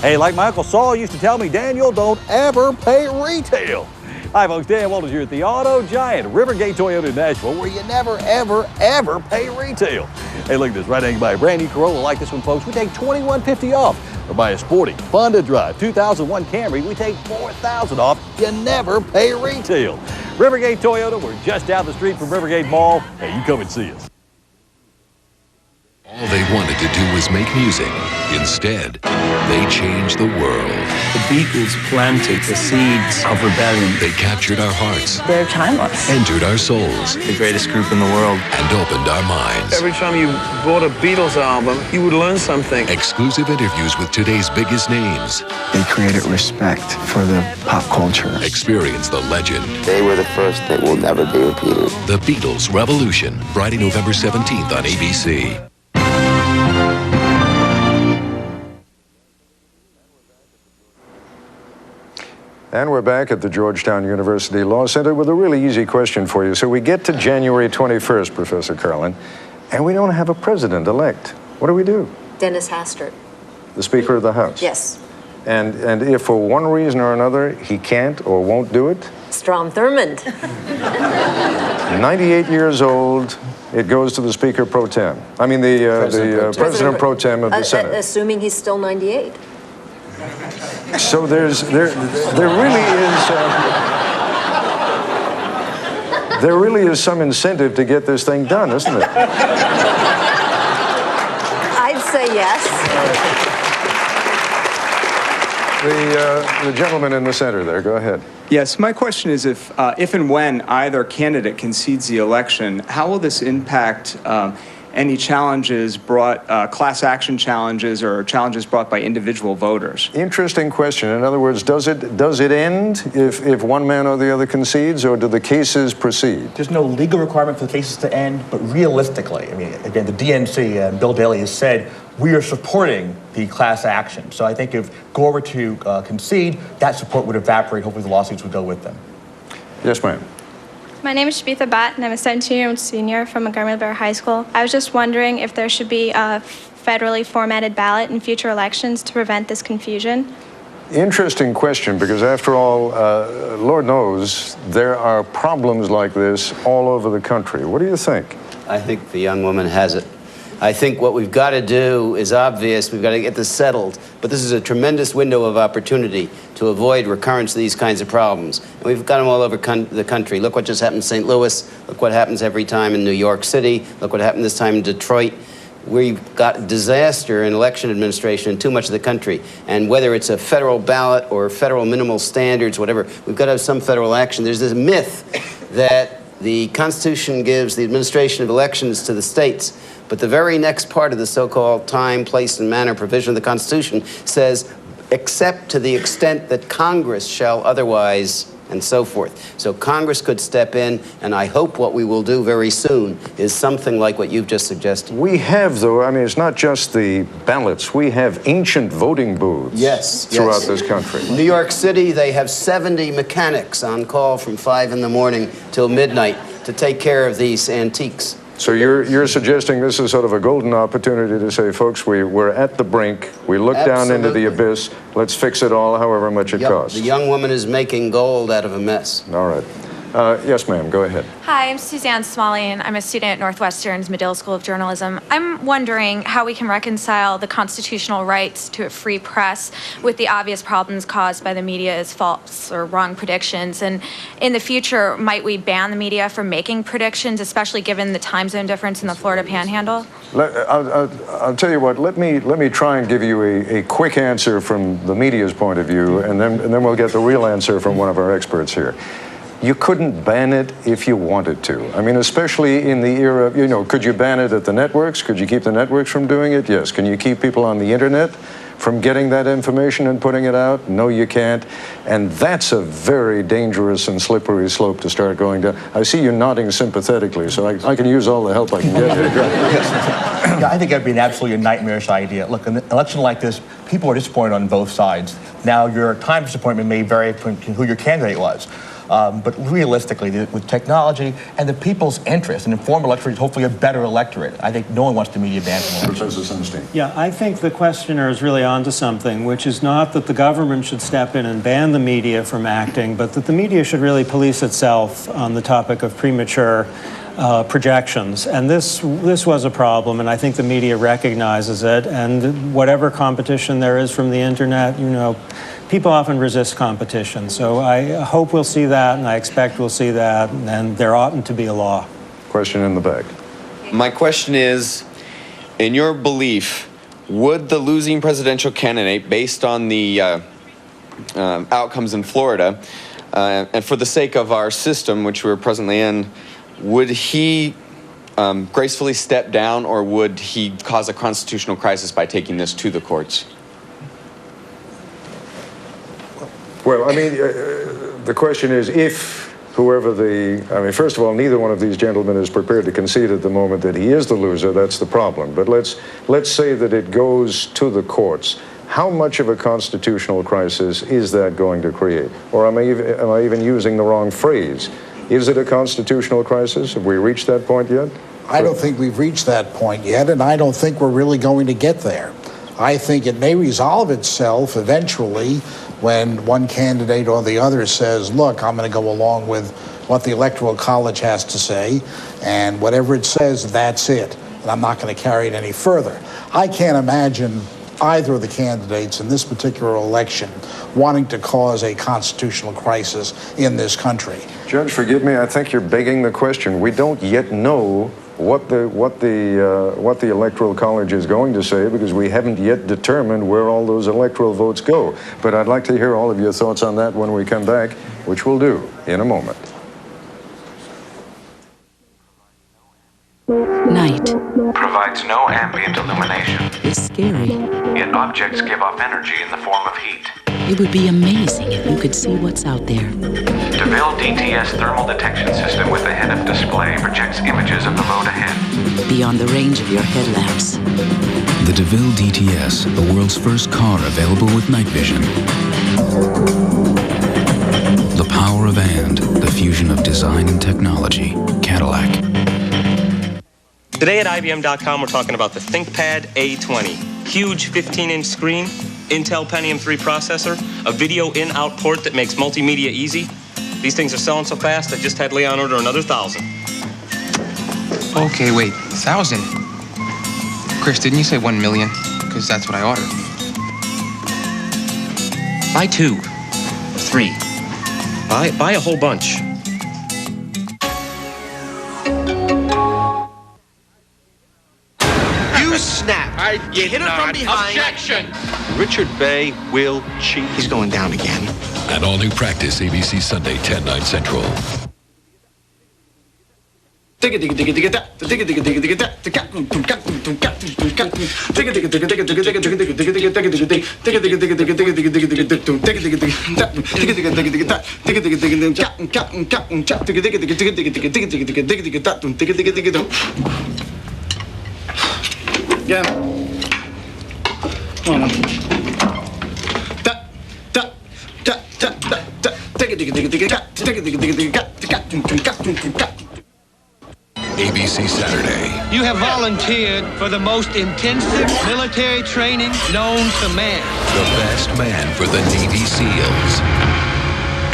Hey, like my Uncle Saul used to tell me, Daniel, don't ever pay retail. Hi, folks. Dan Walters here at the Auto Giant, Rivergate Toyota in Nashville, where you never, ever, ever pay retail. Hey, look at this. Right now, you can buy a brand new Corolla like this one, folks. We take $2,150 off. Or buy a sporty, fun to drive 2001 Camry. We take $4,000 off. You never pay retail. Rivergate Toyota, we're just down the street from Rivergate Mall. Hey, you come and see us. All they wanted to do was make music. Instead, they changed the world. The Beatles planted the seeds of rebellion. They captured our hearts. They're timeless. Entered our souls. The greatest group in the world. And opened our minds. Every time you bought a Beatles album, you would learn something. Exclusive interviews with today's biggest names. They created respect for the pop culture. Experience the legend. They were the first that will never be repeated. The Beatles Revolution. Friday, November 17th on ABC. And we're back at the Georgetown University Law Center with a really easy question for you. So we get to January 21st, Professor Carlin, and we don't have a president-elect. What do we do? Dennis Hastert. The Speaker of the House? Yes. And if for one reason or another he can't or won't do it? Strom Thurmond. 98 years old, it goes to the Speaker Pro Tem. I mean, the President Pro Tem of the Senate. Assuming he's still 98. So there really is some incentive to get this thing done, isn't it? I'd say yes. The gentleman in the center there, go ahead. Yes, my question is if and when either candidate concedes the election, how will this impact any challenges brought, class action challenges or challenges brought by individual voters? Interesting question. In other words, does it end if one man or the other concedes, or do the cases proceed? There's no legal requirement for the cases to end, but realistically, I mean, again, the DNC and Bill Daley has said we are supporting the class action. So I think if Gore were to concede, that support would evaporate. Hopefully the lawsuits would go with them. Yes, ma'am. My name is Shabitha Bhatt, and I'm a 17-year-old senior from Montgomery-Bear High School. I was just wondering if there should be a federally formatted ballot in future elections to prevent this confusion. Interesting question, because after all, Lord knows, there are problems like this all over the country. What do you think? I think the young woman has it. I think what we've got to do is obvious. We've got to get this settled. But this is a tremendous window of opportunity to avoid recurrence of these kinds of problems. And we've got them all over the country. Look what just happened in St. Louis. Look what happens every time in New York City. Look what happened this time in Detroit. We've got disaster in election administration in too much of the country. And whether it's a federal ballot or federal minimal standards, whatever, we've got to have some federal action. There's this myth that the Constitution gives the administration of elections to the states. But the very next part of the so-called time, place, and manner provision of the Constitution says, except to the extent that Congress shall otherwise, and so forth. So Congress could step in, and I hope what we will do very soon is something like what you've just suggested. We have, though, I mean, it's not just the ballots. We have ancient voting booths throughout this country. In New York City, they have 70 mechanics on call from 5 in the morning till midnight to take care of these antiques. So you're suggesting this is sort of a golden opportunity to say, folks, we're at the brink. We look down into the abyss. Let's fix it all, however much it costs. The young woman is making gold out of a mess. All right. Yes, ma'am. Go ahead. Hi, I'm Suzanne Smalley, and I'm a student at Northwestern's Medill School of Journalism. I'm wondering how we can reconcile the constitutional rights to a free press with the obvious problems caused by the media's false or wrong predictions. And in the future, might we ban the media from making predictions, especially given the time zone difference in the Florida Panhandle? I'll tell you what. Let me try and give you a quick answer from the media's point of view, and then we'll get the real answer from one of our experts here. You couldn't ban it if you wanted to. I mean, especially in the era, could you ban it at the networks? Could you keep the networks from doing it? Yes. Can you keep people on the internet from getting that information and putting it out? No, you can't. And that's a very dangerous and slippery slope to start going down. I see you nodding sympathetically, so I can use all the help I can get here. Yeah, I think that'd be an absolutely nightmarish idea. Look, in an election like this, people are disappointed on both sides. Now, your time of disappointment may vary from who your candidate was. But realistically, with technology and the people's interest, an informed electorate is hopefully a better electorate. I think no one wants the media banned from elections. Professor Sunstein. Yeah, I think the questioner is really onto something, which is not that the government should step in and ban the media from acting, but that the media should really police itself on the topic of premature projections. And this was a problem, and I think the media recognizes it. And whatever competition there is from the internet, you know, people often resist competition. So I hope we'll see that, and I expect we'll see that, and there oughtn't to be a law. Question in the back. My question is, in your belief, would the losing presidential candidate, based on the outcomes in Florida, and for the sake of our system, which we're presently in, would he gracefully step down, or would he cause a constitutional crisis by taking this to the courts? Well, I mean, the question is if whoever first of all, neither one of these gentlemen is prepared to concede at the moment that he is the loser. That's the problem. But let's say that it goes to the courts. How much of a constitutional crisis is that going to create? Or am I even using the wrong phrase? Is it a constitutional crisis? Have we reached that point yet? I don't think we've reached that point yet, and I don't think we're really going to get there. I think it may resolve itself eventually when one candidate or the other says, look, I'm going to go along with what the Electoral College has to say, and whatever it says, that's it, and I'm not going to carry it any further. I can't imagine either of the candidates in this particular election wanting to cause a constitutional crisis in this country. Judge, forgive me, I think you're begging the question. We don't yet know what the Electoral College is going to say, because we haven't yet determined where all those electoral votes go. But I'd like to hear all of your thoughts on that when we come back, which we'll do in a moment. Night. Provides no ambient illumination. It's scary. Yet objects give off energy in the form of heat. It would be amazing if you could see what's out there. DeVille DTS thermal detection system with a head-up display projects images of the road ahead. Beyond the range of your headlamps. The DeVille DTS, the world's first car available with night vision. The power of and, the fusion of design and technology. Cadillac. Today at IBM.com, we're talking about the ThinkPad A20. Huge 15-inch screen, Intel Pentium 3 processor, a video in-out port that makes multimedia easy. These things are selling so fast, I just had Leon order another 1,000. Okay, wait, 1,000? Chris, didn't you say 1 million? Because that's what I ordered. Buy 2, 3. Buy a whole bunch. Snap. You hit him from behind. Objection! Richard Bay will cheat. He's going down again. An all-new practice, ABC Sunday, 10, 9 Central. Yeah. Come on. ABC Saturday. You have volunteered for the most intensive military training known to man. The best man for the Navy SEALs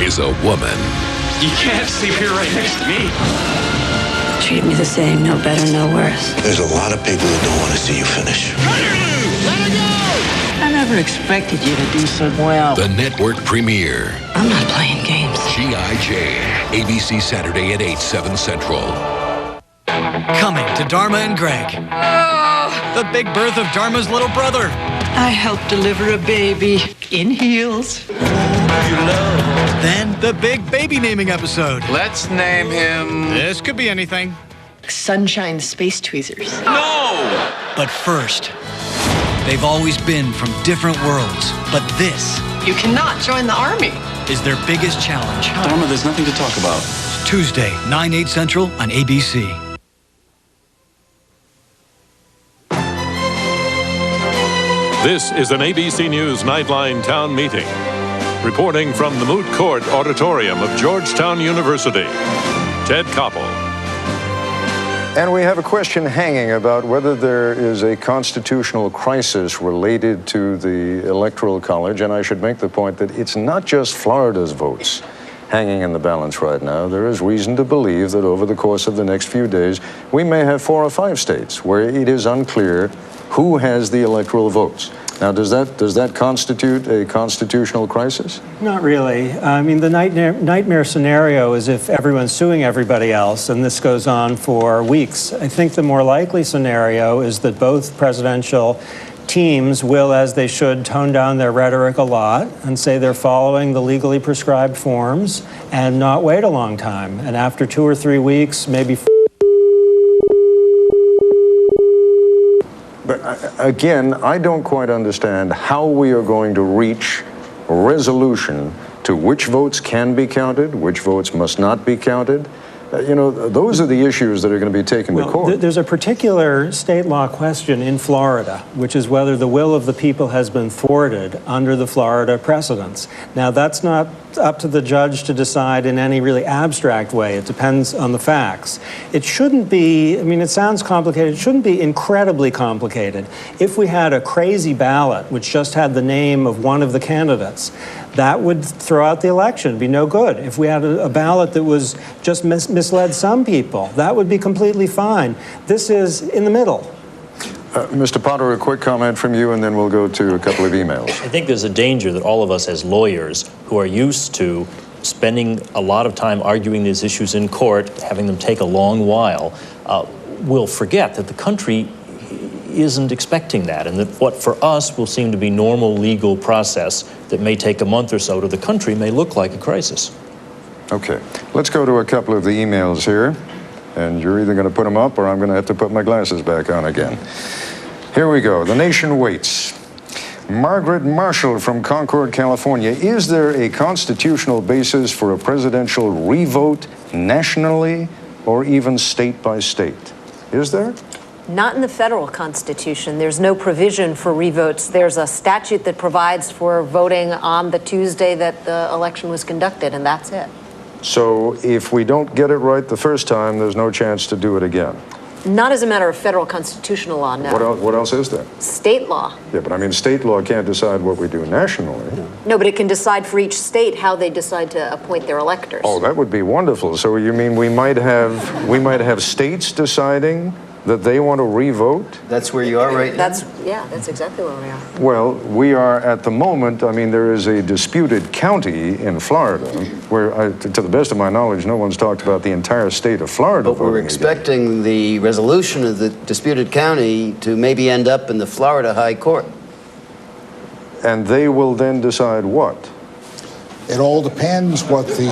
is a woman. You can't sleep here right next to me. Treat me the same, no better, no worse. There's a lot of people who don't want to see you finish. I never expected you to do so well. The network premiere. I'm not playing games. G.I. Jane. ABC Saturday at 8, 7 Central. Coming to Dharma and Greg. The big birth of Dharma's little brother. I helped deliver a baby in heels. Then the big baby naming episode. Let's name him... This could be anything. Sunshine Space Tweezers. No! But first, They've always been from different worlds, but this You cannot join the army. is their biggest challenge. Dharma, there's nothing to talk about. Tuesday, 9/8 Central on ABC. This is an ABC News Nightline Town Meeting. Reporting from the Moot Court Auditorium of Georgetown University, Ted Koppel. And we have a question hanging about whether there is a constitutional crisis related to the Electoral College. And I should make the point that it's not just Florida's votes hanging in the balance right now. There is reason to believe that over the course of the next few days, we may have 4 or 5 states where it is unclear who has the electoral votes. Now, does that constitute a constitutional crisis? Not really. I mean, the nightmare scenario is if everyone's suing everybody else, and this goes on for weeks. I think the more likely scenario is that both presidential teams will, as they should, tone down their rhetoric a lot and say they're following the legally prescribed forms and not wait a long time. And after 2 or 3 weeks, maybe... But again, I don't quite understand how we are going to reach a resolution to which votes can be counted, which votes must not be counted. You know, those are the issues that are going to be taken to court. There's a particular state law question in Florida, which is whether the will of the people has been thwarted under the Florida precedents. Now, that's not up to the judge to decide in any really abstract way. It depends on the facts. It shouldn't be, I mean, it sounds complicated. It shouldn't be incredibly complicated. If we had a crazy ballot which just had the name of one of the candidates, that would throw out the election, be no good. If we had a ballot that was just misled some people, that would be completely fine. This is in the middle. Mr. Potter, a quick comment from you, and then we'll go to a couple of emails. I think there's a danger that all of us as lawyers who are used to spending a lot of time arguing these issues in court, having them take a long while, will forget that the country isn't expecting that, and that what for us will seem to be normal legal process that may take a month or so to the country may look like a crisis. Okay, let's go to a couple of the emails here, and you're either going to put them up or I'm going to have to put my glasses back on again. Here we go. The nation waits. Margaret Marshall from Concord, California. Is there a constitutional basis for a presidential revote nationally or even state by state? Is there? Not in the federal Constitution. There's no provision for revotes. There's a statute that provides for voting on the Tuesday that the election was conducted, and that's it. So if we don't get it right the first time, there's no chance to do it again? Not as a matter of federal constitutional law, no. What else is there? State law. Yeah, but I mean, state law can't decide what we do nationally. No, but it can decide for each state how they decide to appoint their electors. Oh, that would be wonderful. So you mean we might have states deciding that they want to revote? That's where you are right now? That's exactly where we are. Well, we are at the moment, I mean, there is a disputed county in Florida where, to the best of my knowledge, no one's talked about the entire state of Florida But we're expecting the resolution of the disputed county to maybe end up in the Florida High Court. And they will then decide what? It all depends what the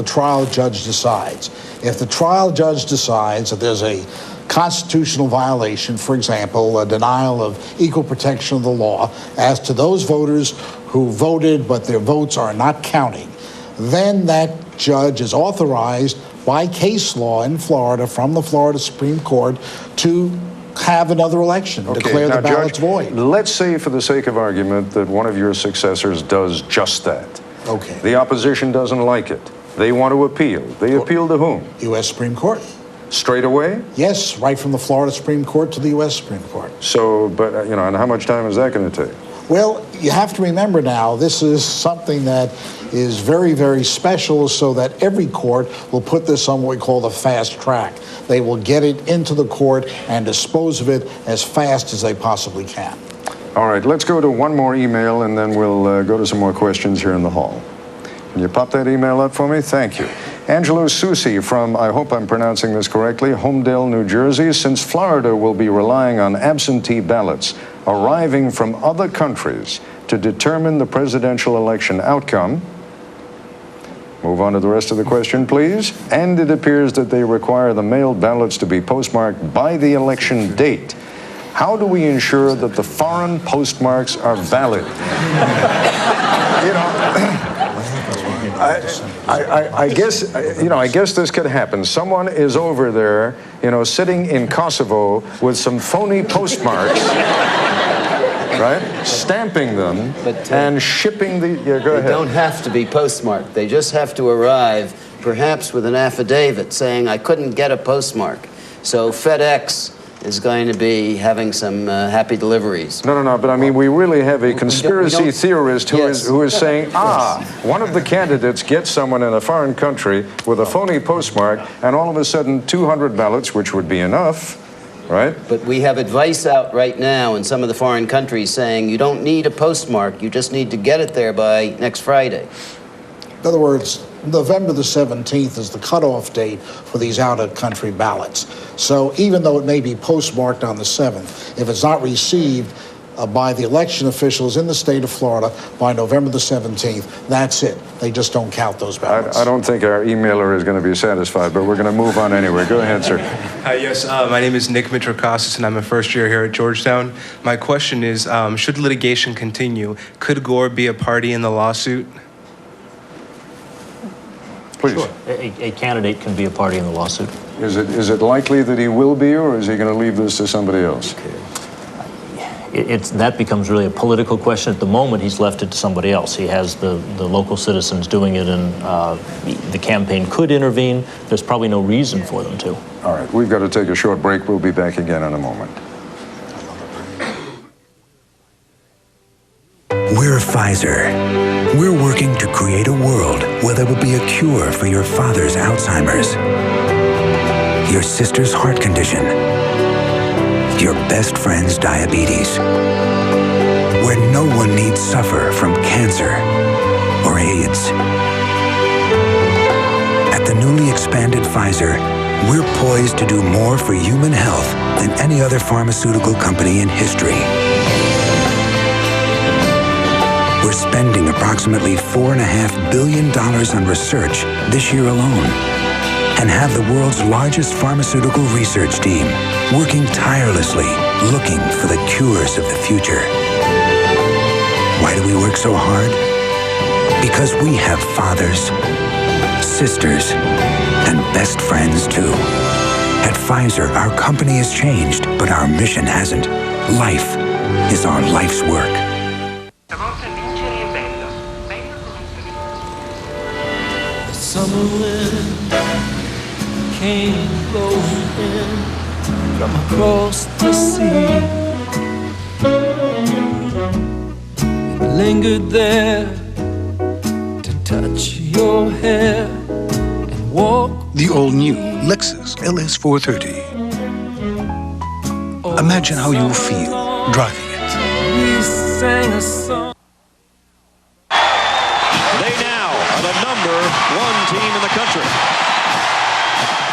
trial judge decides. If the trial judge decides that there's a constitutional violation, for example, a denial of equal protection of the law, as to those voters who voted but their votes are not counting, then that judge is authorized by case law in Florida from the Florida Supreme Court to have another election, declare the ballots void. Let's say, for the sake of argument, that one of your successors does just that. Okay. The opposition doesn't like it. They want to appeal. They appeal to whom? U.S. Supreme Court. Straight away? Yes, right from the Florida Supreme Court to the U.S. Supreme Court. So, but, you know, and how much time is that going to take? Well, you have to remember now, this is something that is very, very special, so that every court will put this on what we call the fast track. They will get it into the court and dispose of it as fast as they possibly can. All right, let's go to one more email, and then we'll go to some more questions here in the hall. Can you pop that email up for me? Thank you. Angelo Susi from, I hope I'm pronouncing this correctly, Homedale, New Jersey. Since Florida will be relying on absentee ballots arriving from other countries to determine the presidential election outcome, move on to the rest of the question, please. And it appears that they require the mailed ballots to be postmarked by the election date. How do we ensure that the foreign postmarks are valid? You know, I guess, you know, I guess this could happen. Someone is over there, you know, sitting in Kosovo with some phony postmarks, right? Stamping them and shipping the, yeah, go ahead. They don't have to be postmarked. They just have to arrive, perhaps with an affidavit saying, I couldn't get a postmark. So FedEx is going to be having some happy deliveries. No, but I mean, we really have a conspiracy theorist who is saying, one of the candidates gets someone in a foreign country with a phony postmark, and all of a sudden 200 ballots, which would be enough, right? But we have advice out right now in some of the foreign countries saying you don't need a postmark, you just need to get it there by next Friday. In other words, November the 17th is the cutoff date for these out-of-country ballots. So even though it may be postmarked on the 7th, if it's not received by the election officials in the state of Florida by November the 17th, that's it. They just don't count those ballots. I don't think our emailer is going to be satisfied, but we're going to move on anyway. Go ahead, sir. Yes, my name is Nick Mitrokostas, and I'm a first year here at Georgetown. My question is, should litigation continue, could Gore be a party in the lawsuit? Please. Sure. A candidate can be a party in the lawsuit. Is it likely that he will be, or is he going to leave this to somebody else? That becomes really a political question. At the moment, he's left it to somebody else. He has the local citizens doing it, and the campaign could intervene. There's probably no reason for them to. All right, we've got to take a short break. We'll be back again in a moment. We're Pfizer. We're working to create a world where there will be a cure for your father's Alzheimer's, your sister's heart condition, your best friend's diabetes, where no one needs suffer from cancer or AIDS. At the newly expanded Pfizer, we're poised to do more for human health than any other pharmaceutical company in history. We're spending approximately $4.5 billion on research this year alone, and have the world's largest pharmaceutical research team working tirelessly, looking for the cures of the future. Why do we work so hard? Because we have fathers, sisters, and best friends too. At Pfizer, our company has changed, but our mission hasn't. Life is our life's work. Summer wind came blowing in from across the sea. It lingered there to touch your hair and walk. The all-new Lexus LS 430. Imagine how you'll feel driving it. We sang a song. One team in the country.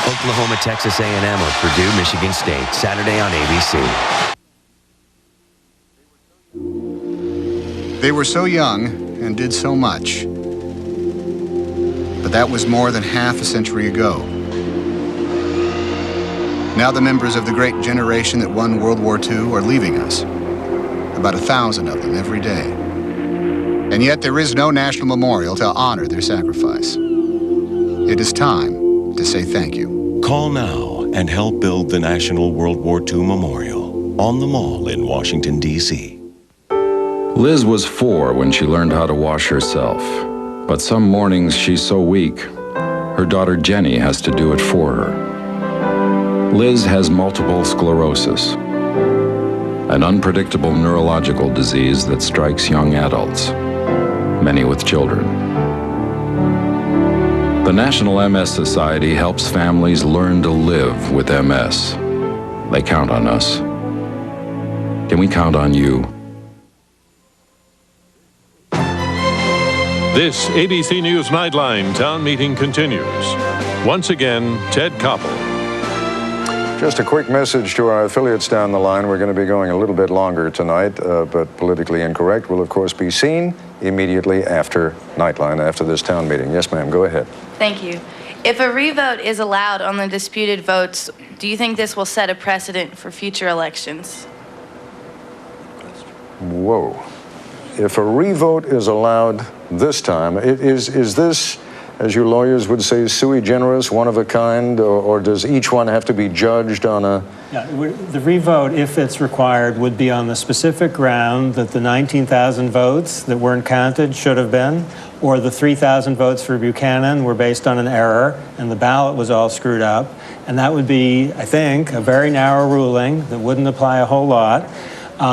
Oklahoma, Texas A&M, or Purdue, Michigan State, Saturday on ABC. They were so young and did so much. But that was more than half a century ago. Now the members of the great generation that won World War II are leaving us. About 1,000 of them every day. And yet there is no national memorial to honor their sacrifice. It is time to say thank you. Call now and help build the National World War II Memorial on the Mall in Washington, D.C. Liz was 4 when she learned how to wash herself. But some mornings she's so weak, her daughter Jenny has to do it for her. Liz has multiple sclerosis, an unpredictable neurological disease that strikes young adults, many with children. The National MS Society helps families learn to live with MS. They count on us. Can we count on you? This ABC News Nightline town meeting continues. Once again, Ted Koppel. Just a quick message to our affiliates down the line. We're going to be going a little bit longer tonight, but Politically Incorrect will, of course, be seen immediately after Nightline, after this town meeting. Yes, ma'am, go ahead. Thank you. If a revote is allowed on the disputed votes, do you think this will set a precedent for future elections? Whoa. If a revote is allowed this time, is this, as you lawyers would say, sui generis, one of a kind, or does each one have to be judged on a... Yeah, the revote, if it's required, would be on the specific ground that the 19,000 votes that weren't counted should have been, or the 3,000 votes for Buchanan were based on an error and the ballot was all screwed up. And that would be, I think, a very narrow ruling that wouldn't apply a whole lot.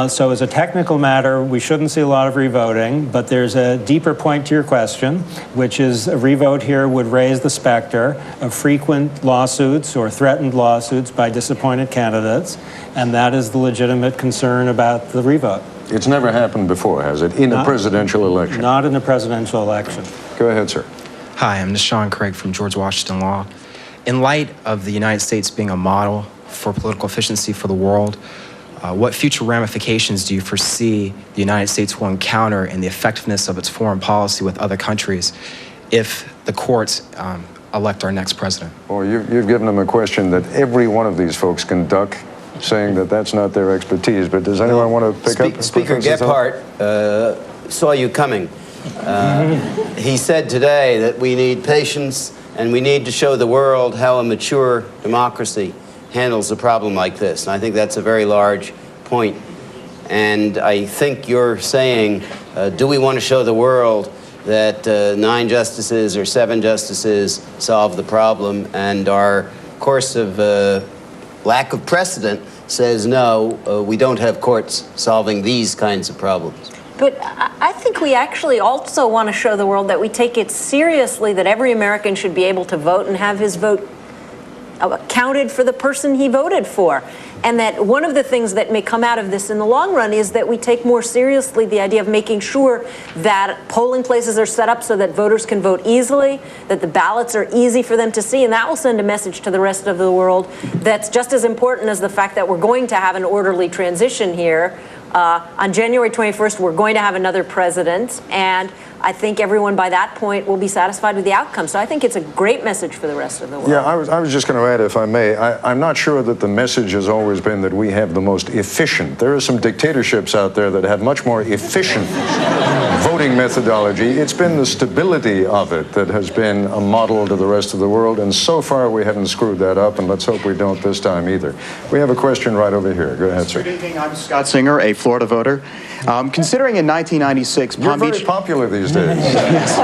So as a technical matter, we shouldn't see a lot of revoting, but there's a deeper point to your question, which is a revote here would raise the specter of frequent lawsuits or threatened lawsuits by disappointed candidates, and that is the legitimate concern about the revote. It's never happened before, has it, in a presidential election? Not in a presidential election. Go ahead, sir. Hi, I'm Deshaun Craig from George Washington Law. In light of the United States being a model for political efficiency for the world, what future ramifications do you foresee the United States will encounter in the effectiveness of its foreign policy with other countries if the courts elect our next president? Well, you've given them a question that every one of these folks can duck, saying that that's not their expertise. But does anyone want to pick up? Speaker Gephardt saw you coming. He said today that we need patience and we need to show the world how a mature democracy handles a problem like this. And I think that's a very large point. And I think you're saying, do we want to show the world that 9 justices or 7 justices solve the problem, and our course of lack of precedent says, no, we don't have courts solving these kinds of problems? But I think we actually also want to show the world that we take it seriously, that every American should be able to vote and have his vote counted for the person he voted for. And that one of the things that may come out of this in the long run is that we take more seriously the idea of making sure that polling places are set up so that voters can vote easily, that the ballots are easy for them to see, and that will send a message to the rest of the world that's just as important as the fact that we're going to have an orderly transition here. On January 21st, we're going to have another president, and I think everyone by that point will be satisfied with the outcome. So I think it's a great message for the rest of the world. Yeah, I was just going to add, if I may, I'm not sure that the message has always been that we have the most efficient. There are some dictatorships out there that have much more efficient voting methodology. It's been the stability of it that has been a model to the rest of the world, and so far we haven't screwed that up, and let's hope we don't this time either. We have a question right over here. Go ahead, sir. Good evening. I'm Scott Singer, a Florida voter. Considering in 1996, Palm Beach... You're very popular these days. Yes.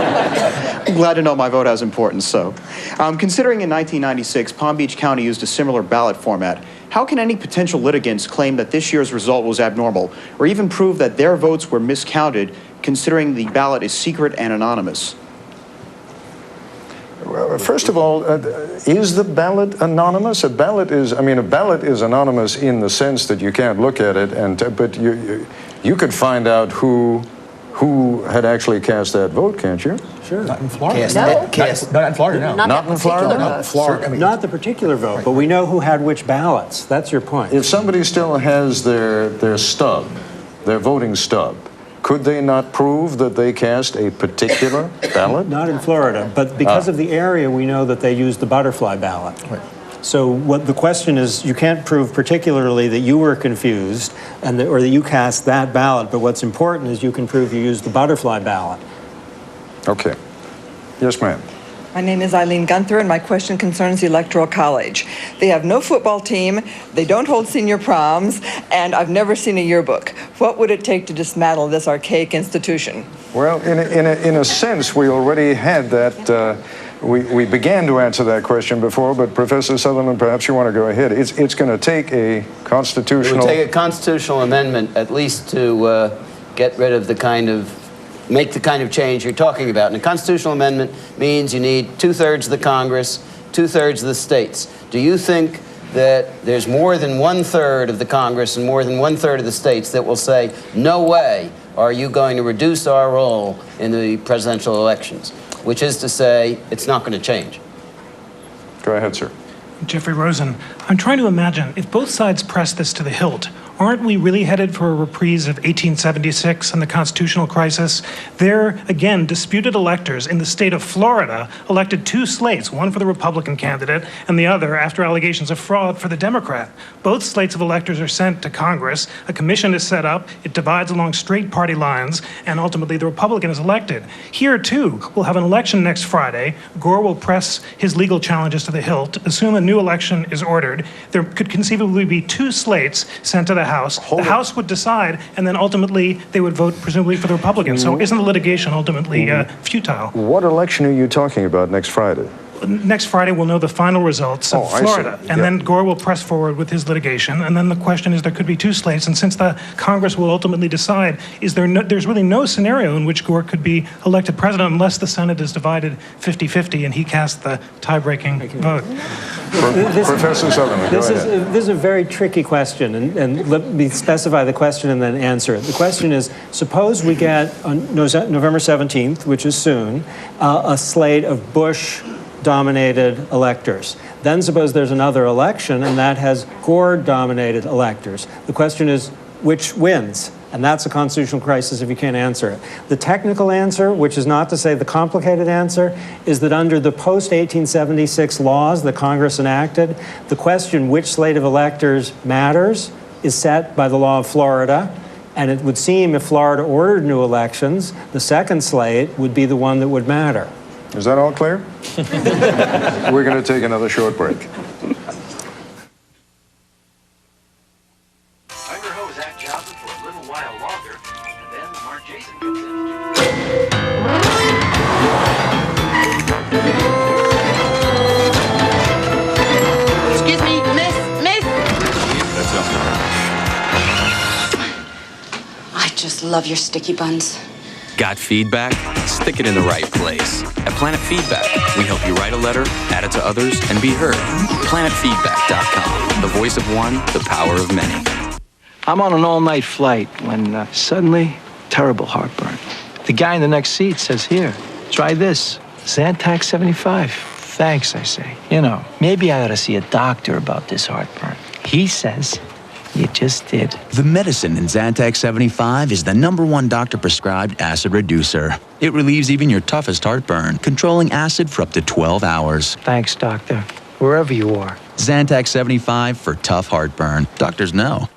I'm glad to know my vote has importance, so. Considering in 1996, Palm Beach County used a similar ballot format, how can any potential litigants claim that this year's result was abnormal, or even prove that their votes were miscounted, considering the ballot is secret and anonymous? Well, first of all, is the ballot anonymous? A ballot is anonymous in the sense that you can't look at it, but you could find out who had actually cast that vote, can't you? Sure. Not in Florida. Not in Florida, no. Not in Florida? Not in Florida. Not the particular vote, but we know who had which ballots. That's your point. If somebody still has their stub, their voting stub, could they not prove that they cast a particular ballot? Not in Florida, but because of the area, we know that they used the butterfly ballot. Right. So what the question is, you can't prove particularly that you were confused or that you cast that ballot, but what's important is you can prove you used the butterfly ballot. Okay. Yes, ma'am. My name is Eileen Gunther, and my question concerns the Electoral College. They have no football team, they don't hold senior proms, and I've never seen a yearbook. What would it take to dismantle this archaic institution? Well, in a sense, we already had that. We began to answer that question before, but Professor Sutherland, perhaps you want to go ahead. It's going to take a constitutional... It would take a constitutional amendment, at least to get rid of make the kind of change you're talking about. And a constitutional amendment means you need 2/3 of the Congress, 2/3 of the states. Do you think that there's more than 1/3 of the Congress and more than 1/3 of the states that will say, no way are you going to reduce our role in the presidential elections? Which is to say, it's not going to change. Go ahead, sir. Jeffrey Rosen, I'm trying to imagine, if both sides press this to the hilt, aren't we really headed for a reprise of 1876 and the constitutional crisis? There, again, disputed electors in the state of Florida elected two slates, one for the Republican candidate and the other, after allegations of fraud, for the Democrat. Both slates of electors are sent to Congress. A commission is set up. It divides along straight party lines, and ultimately the Republican is elected. Here, too, we'll have an election next Friday. Gore will press his legal challenges to the hilt. Assume a new election is ordered. There could conceivably be two slates sent to the House. The House would decide, and then ultimately they would vote presumably for the Republicans. So isn't the litigation ultimately futile? What election are you talking about next Friday? Next Friday, we'll know the final results of Florida, and then Gore will press forward with his litigation. And then the question is, there could be two slates, and since the Congress will ultimately decide, there's really no scenario in which Gore could be elected president unless the Senate is divided 50-50 and he casts the tie-breaking vote. Professor Sutherland, go ahead. This is a very tricky question, and let me specify the question and then answer it. The question is, suppose we get on November 17th, which is soon, a slate of Bush-dominated electors. Then suppose there's another election, and that has Gore-dominated electors. The question is, which wins? And that's a constitutional crisis if you can't answer it. The technical answer, which is not to say the complicated answer, is that under the post-1876 laws that Congress enacted, the question which slate of electors matters is set by the law of Florida. And it would seem if Florida ordered new elections, the second slate would be the one that would matter. Is that all clear? We're going to take another short break. Excuse me, miss. I just love your sticky buns. Got feedback? Stick it in the right place. At Planet Feedback, we help you write a letter, add it to others, and be heard. PlanetFeedback.com. The voice of one, the power of many. I'm on an all-night flight when suddenly, terrible heartburn. The guy in the next seat says, "Here, try this. Zantac 75. Thanks, I say. You know, maybe I ought to see a doctor about this heartburn. He says, you just did. The medicine in Zantac 75 is the #1 doctor-prescribed acid reducer. It relieves even your toughest heartburn, controlling acid for up to 12 hours. Thanks, doctor, wherever you are. Zantac 75 for tough heartburn. Doctors know.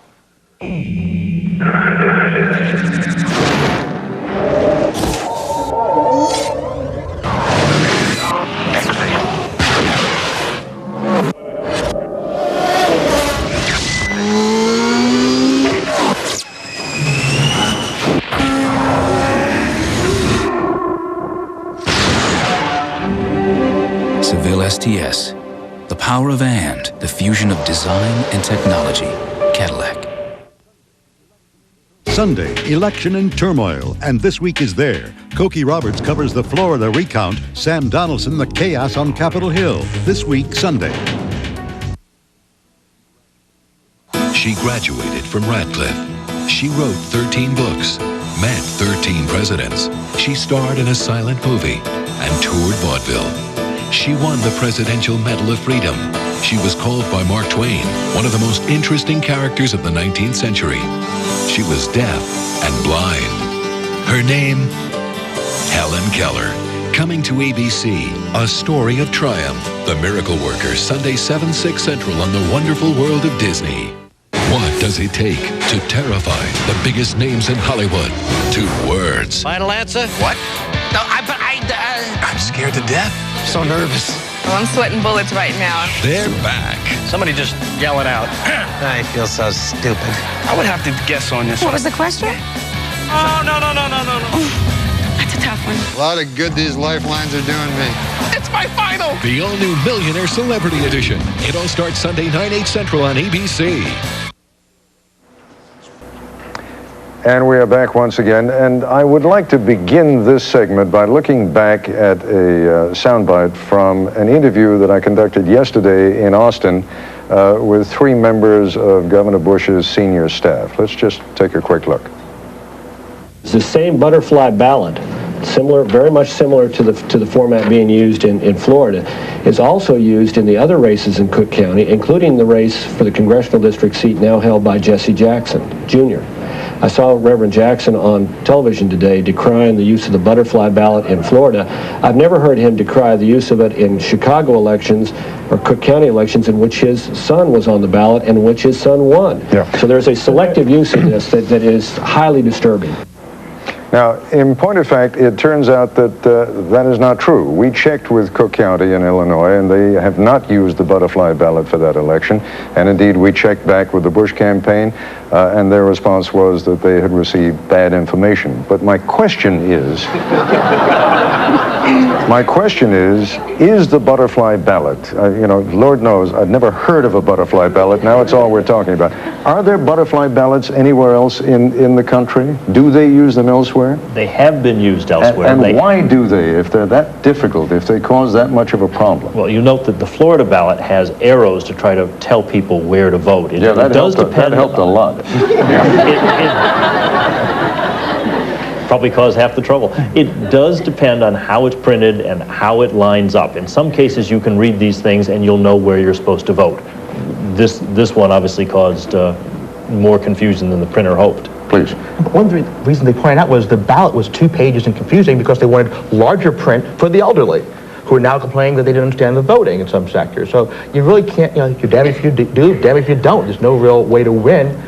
STS. The power of and, the fusion of design and technology. Cadillac. Sunday, election in turmoil, and this week is there. Cokie Roberts covers the Florida recount, Sam Donaldson the chaos on Capitol Hill. This week, Sunday. She graduated from Radcliffe. She wrote 13 books, met 13 presidents. She starred in a silent movie and toured vaudeville. She won the Presidential Medal of Freedom. She was called by Mark Twain one of the most interesting characters of the 19th century. She was deaf and blind. Her name, Helen Keller. Coming to ABC, A Story of Triumph. The Miracle Worker, Sunday 7/6 Central on the Wonderful World of Disney. What does it take to terrify the biggest names in Hollywood? 2 words. Final answer? What? No, I'm scared to death. So nervous. Well, I'm sweating bullets right now. They're back. Somebody just yell it out. I feel so stupid. I would have to guess on this What one. was the question? Oh, no. That's a tough one. A lot of good these lifelines are doing me. It's my final. The all-new Millionaire Celebrity Edition. It all starts Sunday, 9/8 Central on ABC. And we are back once again, and I would like to begin this segment by looking back at a soundbite from an interview that I conducted yesterday in Austin with 3 members of Governor Bush's senior staff. Let's just take a quick look. It's the same butterfly ballot. similar, very much similar to the format being used in Florida, is also used in the other races in Cook County, including the race for the congressional district seat now held by Jesse Jackson, Jr. I saw Reverend Jackson on television today decrying the use of the butterfly ballot in Florida. I've never heard him decry the use of it in Chicago elections or Cook County elections in which his son was on the ballot and in which his son won. Yeah. So there's a selective use of this that is highly disturbing. Now, in point of fact, it turns out that that is not true. We checked with Cook County in Illinois, and they have not used the butterfly ballot for that election. And indeed, we checked back with the Bush campaign, and their response was that they had received bad information. But my question is, is the butterfly ballot, you know, Lord knows, I've never heard of a butterfly ballot. Now it's all we're talking about. Are there butterfly ballots anywhere else in the country? Do they use them elsewhere? They have been used elsewhere. And why do they, if they're that difficult, if they cause that much of a problem? Well, you note that the Florida ballot has arrows to try to tell people where to vote. Yeah, that helped a lot. Probably caused half the trouble. It does depend on how it's printed and how it lines up. In some cases, you can read these things and you'll know where you're supposed to vote. This one obviously caused more confusion than the printer hoped. Please. One reason they pointed out was the ballot was 2 pages and confusing because they wanted larger print for the elderly, who are now complaining that they didn't understand the voting in some sectors. So you really can't, you know, you're damned if you do, damned if you don't. There's no real way to win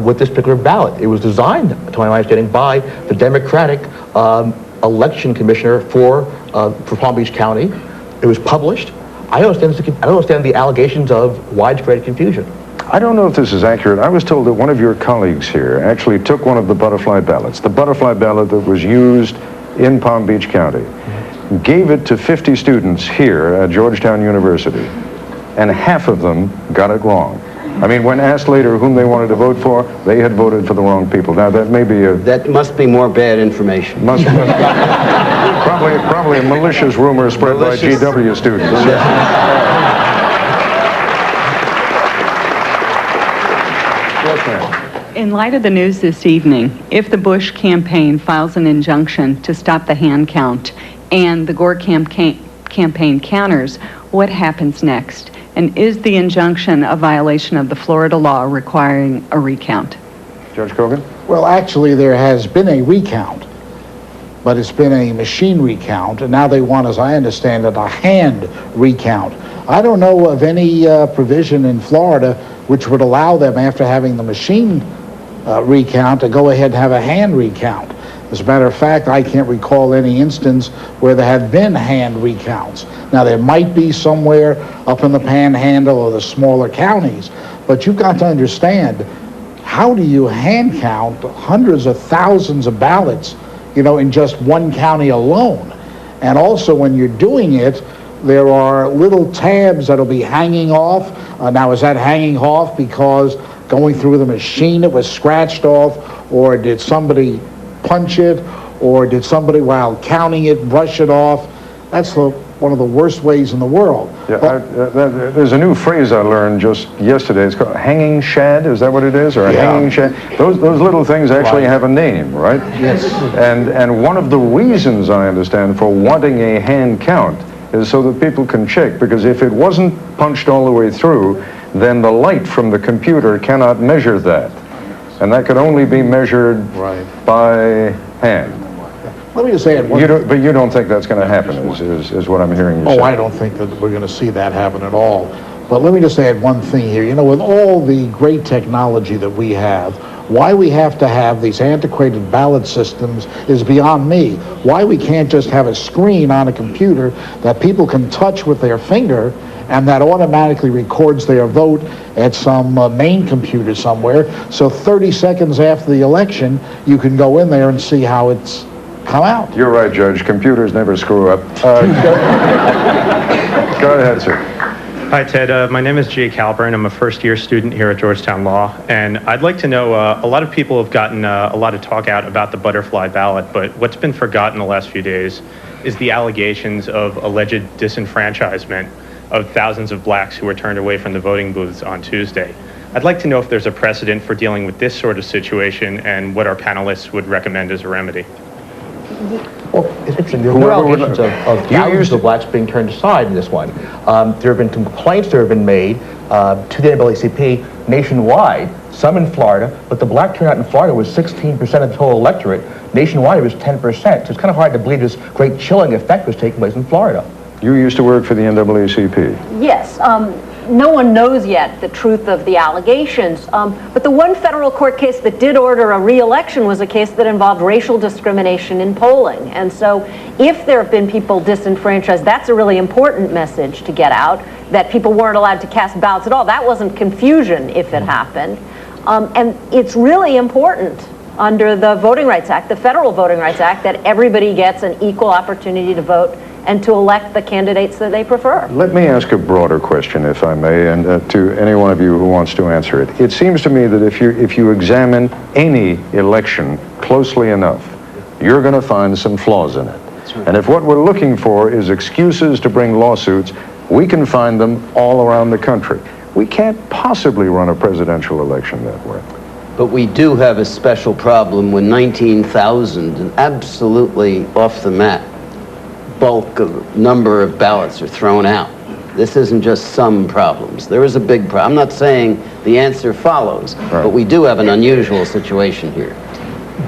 with this particular ballot. It was designed, to my understanding, by the Democratic election commissioner for Palm Beach County. It was published. I don't understand the allegations of widespread confusion. I don't know if this is accurate. I was told that one of your colleagues here actually took one of the butterfly ballots, the butterfly ballot that was used in Palm Beach County, gave it to 50 students here at Georgetown University, and half of them got it wrong. I mean, when asked later whom they wanted to vote for, they had voted for the wrong people. Now, that may be a... That must be more bad information. Probably a malicious rumor spread by GW students. In light of the news this evening, if the Bush campaign files an injunction to stop the hand count and the Gore campaign counters, what happens next? And is the injunction a violation of the Florida law requiring a recount? Judge Kogan? Well, actually, there has been a recount, but it's been a machine recount, and now they want, as I understand it, a hand recount. I don't know of any provision in Florida which would allow them, after having the machine recount, to go ahead and have a hand recount. As a matter of fact, I can't recall any instance where there have been hand recounts. Now, there might be somewhere up in the Panhandle or the smaller counties, but you've got to understand, how do you hand count hundreds of thousands of ballots, you know, in just one county alone? And also, when you're doing it, there are little tabs that'll be hanging off. Now, is that hanging off because going through the machine it was scratched off, or did somebody punch it, or did somebody, while counting it, brush it off? That's one of the worst ways in the world. Yeah, there's a new phrase I learned just yesterday. It's called hanging shad. Is that what it is? Or a hanging shad? Those little things actually have a name, right? Yes. And one of the reasons, I understand, for wanting a hand count is so that people can check, because if it wasn't punched all the way through, then the light from the computer cannot measure that. And that could only be measured by hand. Let me just say it. But you don't think that's going to happen, is what I'm hearing you say. Oh, I don't think that we're going to see that happen at all. But let me just add one thing here. You know, with all the great technology that we have, why we have to have these antiquated ballot systems is beyond me. Why we can't just have a screen on a computer that people can touch with their finger and that automatically records their vote at some main computer somewhere. So 30 seconds after the election, you can go in there and see how it's come out. You're right, Judge. Computers never screw up. Go ahead, sir. Hi, Ted. My name is Jay Calburn. I'm a first-year student here at Georgetown Law, and I'd like to know, a lot of people have gotten a lot of talk out about the butterfly ballot, but what's been forgotten the last few days is the allegations of alleged disenfranchisement of thousands of blacks who were turned away from the voting booths on Tuesday. I'd like to know if there's a precedent for dealing with this sort of situation and what our panelists would recommend as a remedy. Well, it's interesting. There are no allegations of thousands of blacks being turned aside in this one. There have been complaints that have been made to the NAACP nationwide, some in Florida, but the black turnout in Florida was 16% of the total electorate. Nationwide, it was 10%. So it's kind of hard to believe this great chilling effect was taking place in Florida. You used to work for the NAACP. Yes. No one knows yet the truth of the allegations, but the one federal court case that did order a re-election was a case that involved racial discrimination in polling. And so if there have been people disenfranchised, that's a really important message to get out, that people weren't allowed to cast ballots at all. That wasn't confusion if it happened. And it's really important under the Voting Rights Act, the Federal Voting Rights Act, that everybody gets an equal opportunity to vote and to elect the candidates that they prefer. Let me ask a broader question, if I may, and to any one of you who wants to answer it. It seems to me that if you examine any election closely enough, you're going to find some flaws in it. Right. And if what we're looking for is excuses to bring lawsuits, we can find them all around the country. We can't possibly run a presidential election that way. But we do have a special problem when 19,000, and absolutely off the map, bulk of number of ballots are thrown out. This isn't just some problems. There is a big problem. I'm not saying the answer follows, but we do have an unusual situation here.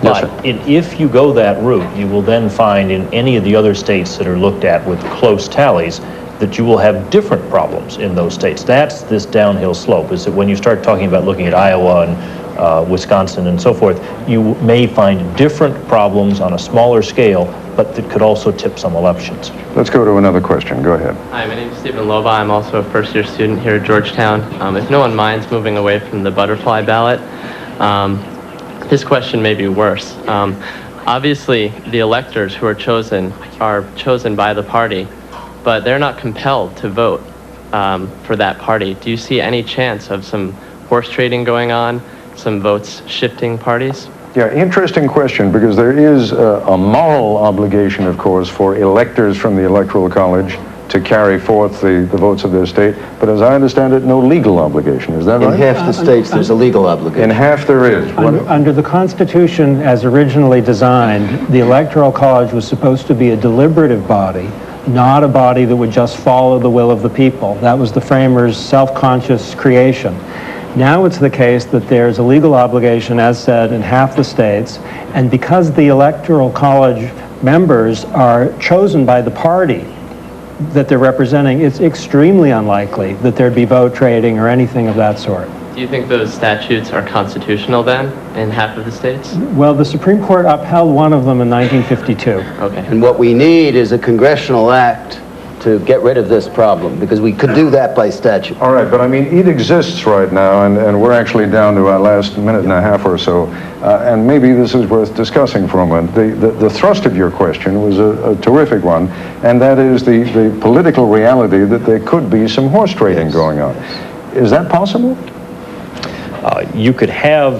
But if you go that route, you will then find in any of the other states that are looked at with close tallies that you will have different problems in those states. That's this downhill slope, is that when you start talking about looking at Iowa and Wisconsin and so forth, you may find different problems on a smaller scale, but that could also tip some elections. Let's go to another question. Go ahead. Hi, my name is Stephen Lova. I'm also a first-year student here at Georgetown. If no one minds moving away from the butterfly ballot, this question may be worse. Obviously, the electors who are chosen by the party, but they're not compelled to vote for that party. Do you see any chance of some horse trading going on, some votes shifting parties? Yeah, interesting question, because there is a moral obligation, of course, for electors from the Electoral College to carry forth the votes of their state, but as I understand it, no legal obligation. Is that right? In half the states, there's a legal obligation. In half there is. Under the Constitution as originally designed, the Electoral College was supposed to be a deliberative body, not a body that would just follow the will of the people. That was the framers' self-conscious creation. Now it's the case that there's a legal obligation, as said, in half the states, and because the Electoral College members are chosen by the party that they're representing, it's extremely unlikely that there'd be vote trading or anything of that sort. Do you think those statutes are constitutional then, in half of the states? Well, the Supreme Court upheld one of them in 1952. Okay. And what we need is a congressional act to get rid of this problem, because we could do that by statute. All right, but I mean, it exists right now, and we're actually down to our last minute and a half or so, and maybe this is worth discussing for a moment. The thrust of your question was a terrific one, and that is the political reality that there could be some horse trading going on. Is that possible? You could have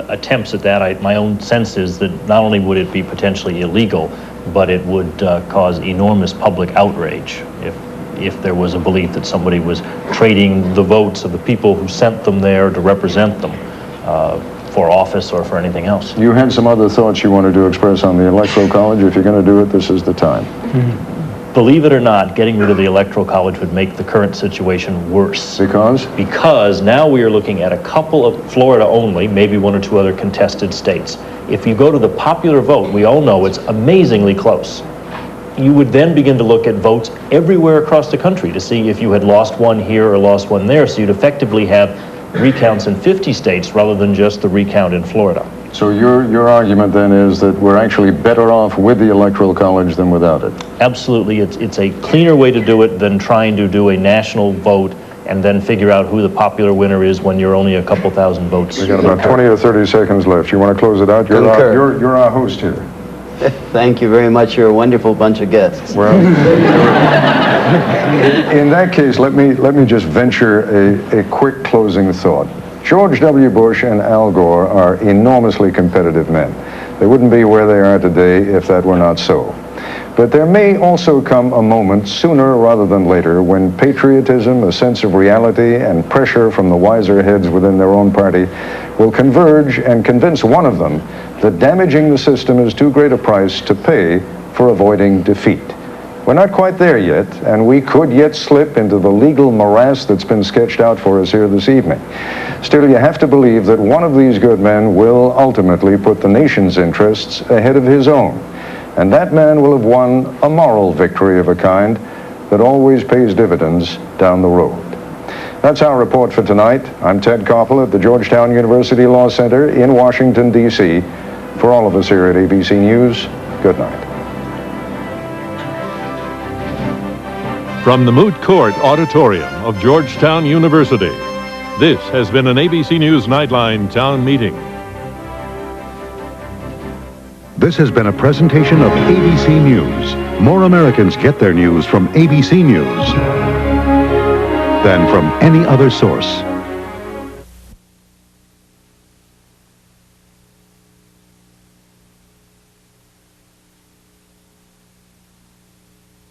attempts at that. My own sense is that not only would it be potentially illegal, but it would cause enormous public outrage if there was a belief that somebody was trading the votes of the people who sent them there to represent them for office or for anything else. You had some other thoughts you wanted to express on the Electoral College. If you're going to do it, this is the time. Believe it or not, getting rid of the Electoral College would make the current situation worse. Because? Because now we are looking at a couple of, Florida only, maybe one or two other contested states. If you go to the popular vote, we all know it's amazingly close. You would then begin to look at votes everywhere across the country to see if you had lost one here or lost one there, so you'd effectively have recounts in 50 states rather than just the recount in Florida. So your argument then is that we're actually better off with the Electoral College than without it? Absolutely. It's a cleaner way to do it than trying to do a national vote and then figure out who the popular winner is when you're only a couple thousand votes. We've got about 20 or 30 seconds left. You want to close it out? You're our host here. Thank you very much. You're a wonderful bunch of guests. Well, in that case, let me just venture a quick closing thought. George W. Bush and Al Gore are enormously competitive men. They wouldn't be where they are today if that were not so. But there may also come a moment, sooner rather than later, when patriotism, a sense of reality, and pressure from the wiser heads within their own party will converge and convince one of them that damaging the system is too great a price to pay for avoiding defeat. We're not quite there yet, and we could yet slip into the legal morass that's been sketched out for us here this evening. Still, you have to believe that one of these good men will ultimately put the nation's interests ahead of his own. And that man will have won a moral victory of a kind that always pays dividends down the road. That's our report for tonight. I'm Ted Koppel at the Georgetown University Law Center in Washington, D.C. For all of us here at ABC News, good night. From the Moot Court Auditorium of Georgetown University, this has been an ABC News Nightline Town Meeting. This has been a presentation of ABC News. More Americans get their news from ABC News than from any other source.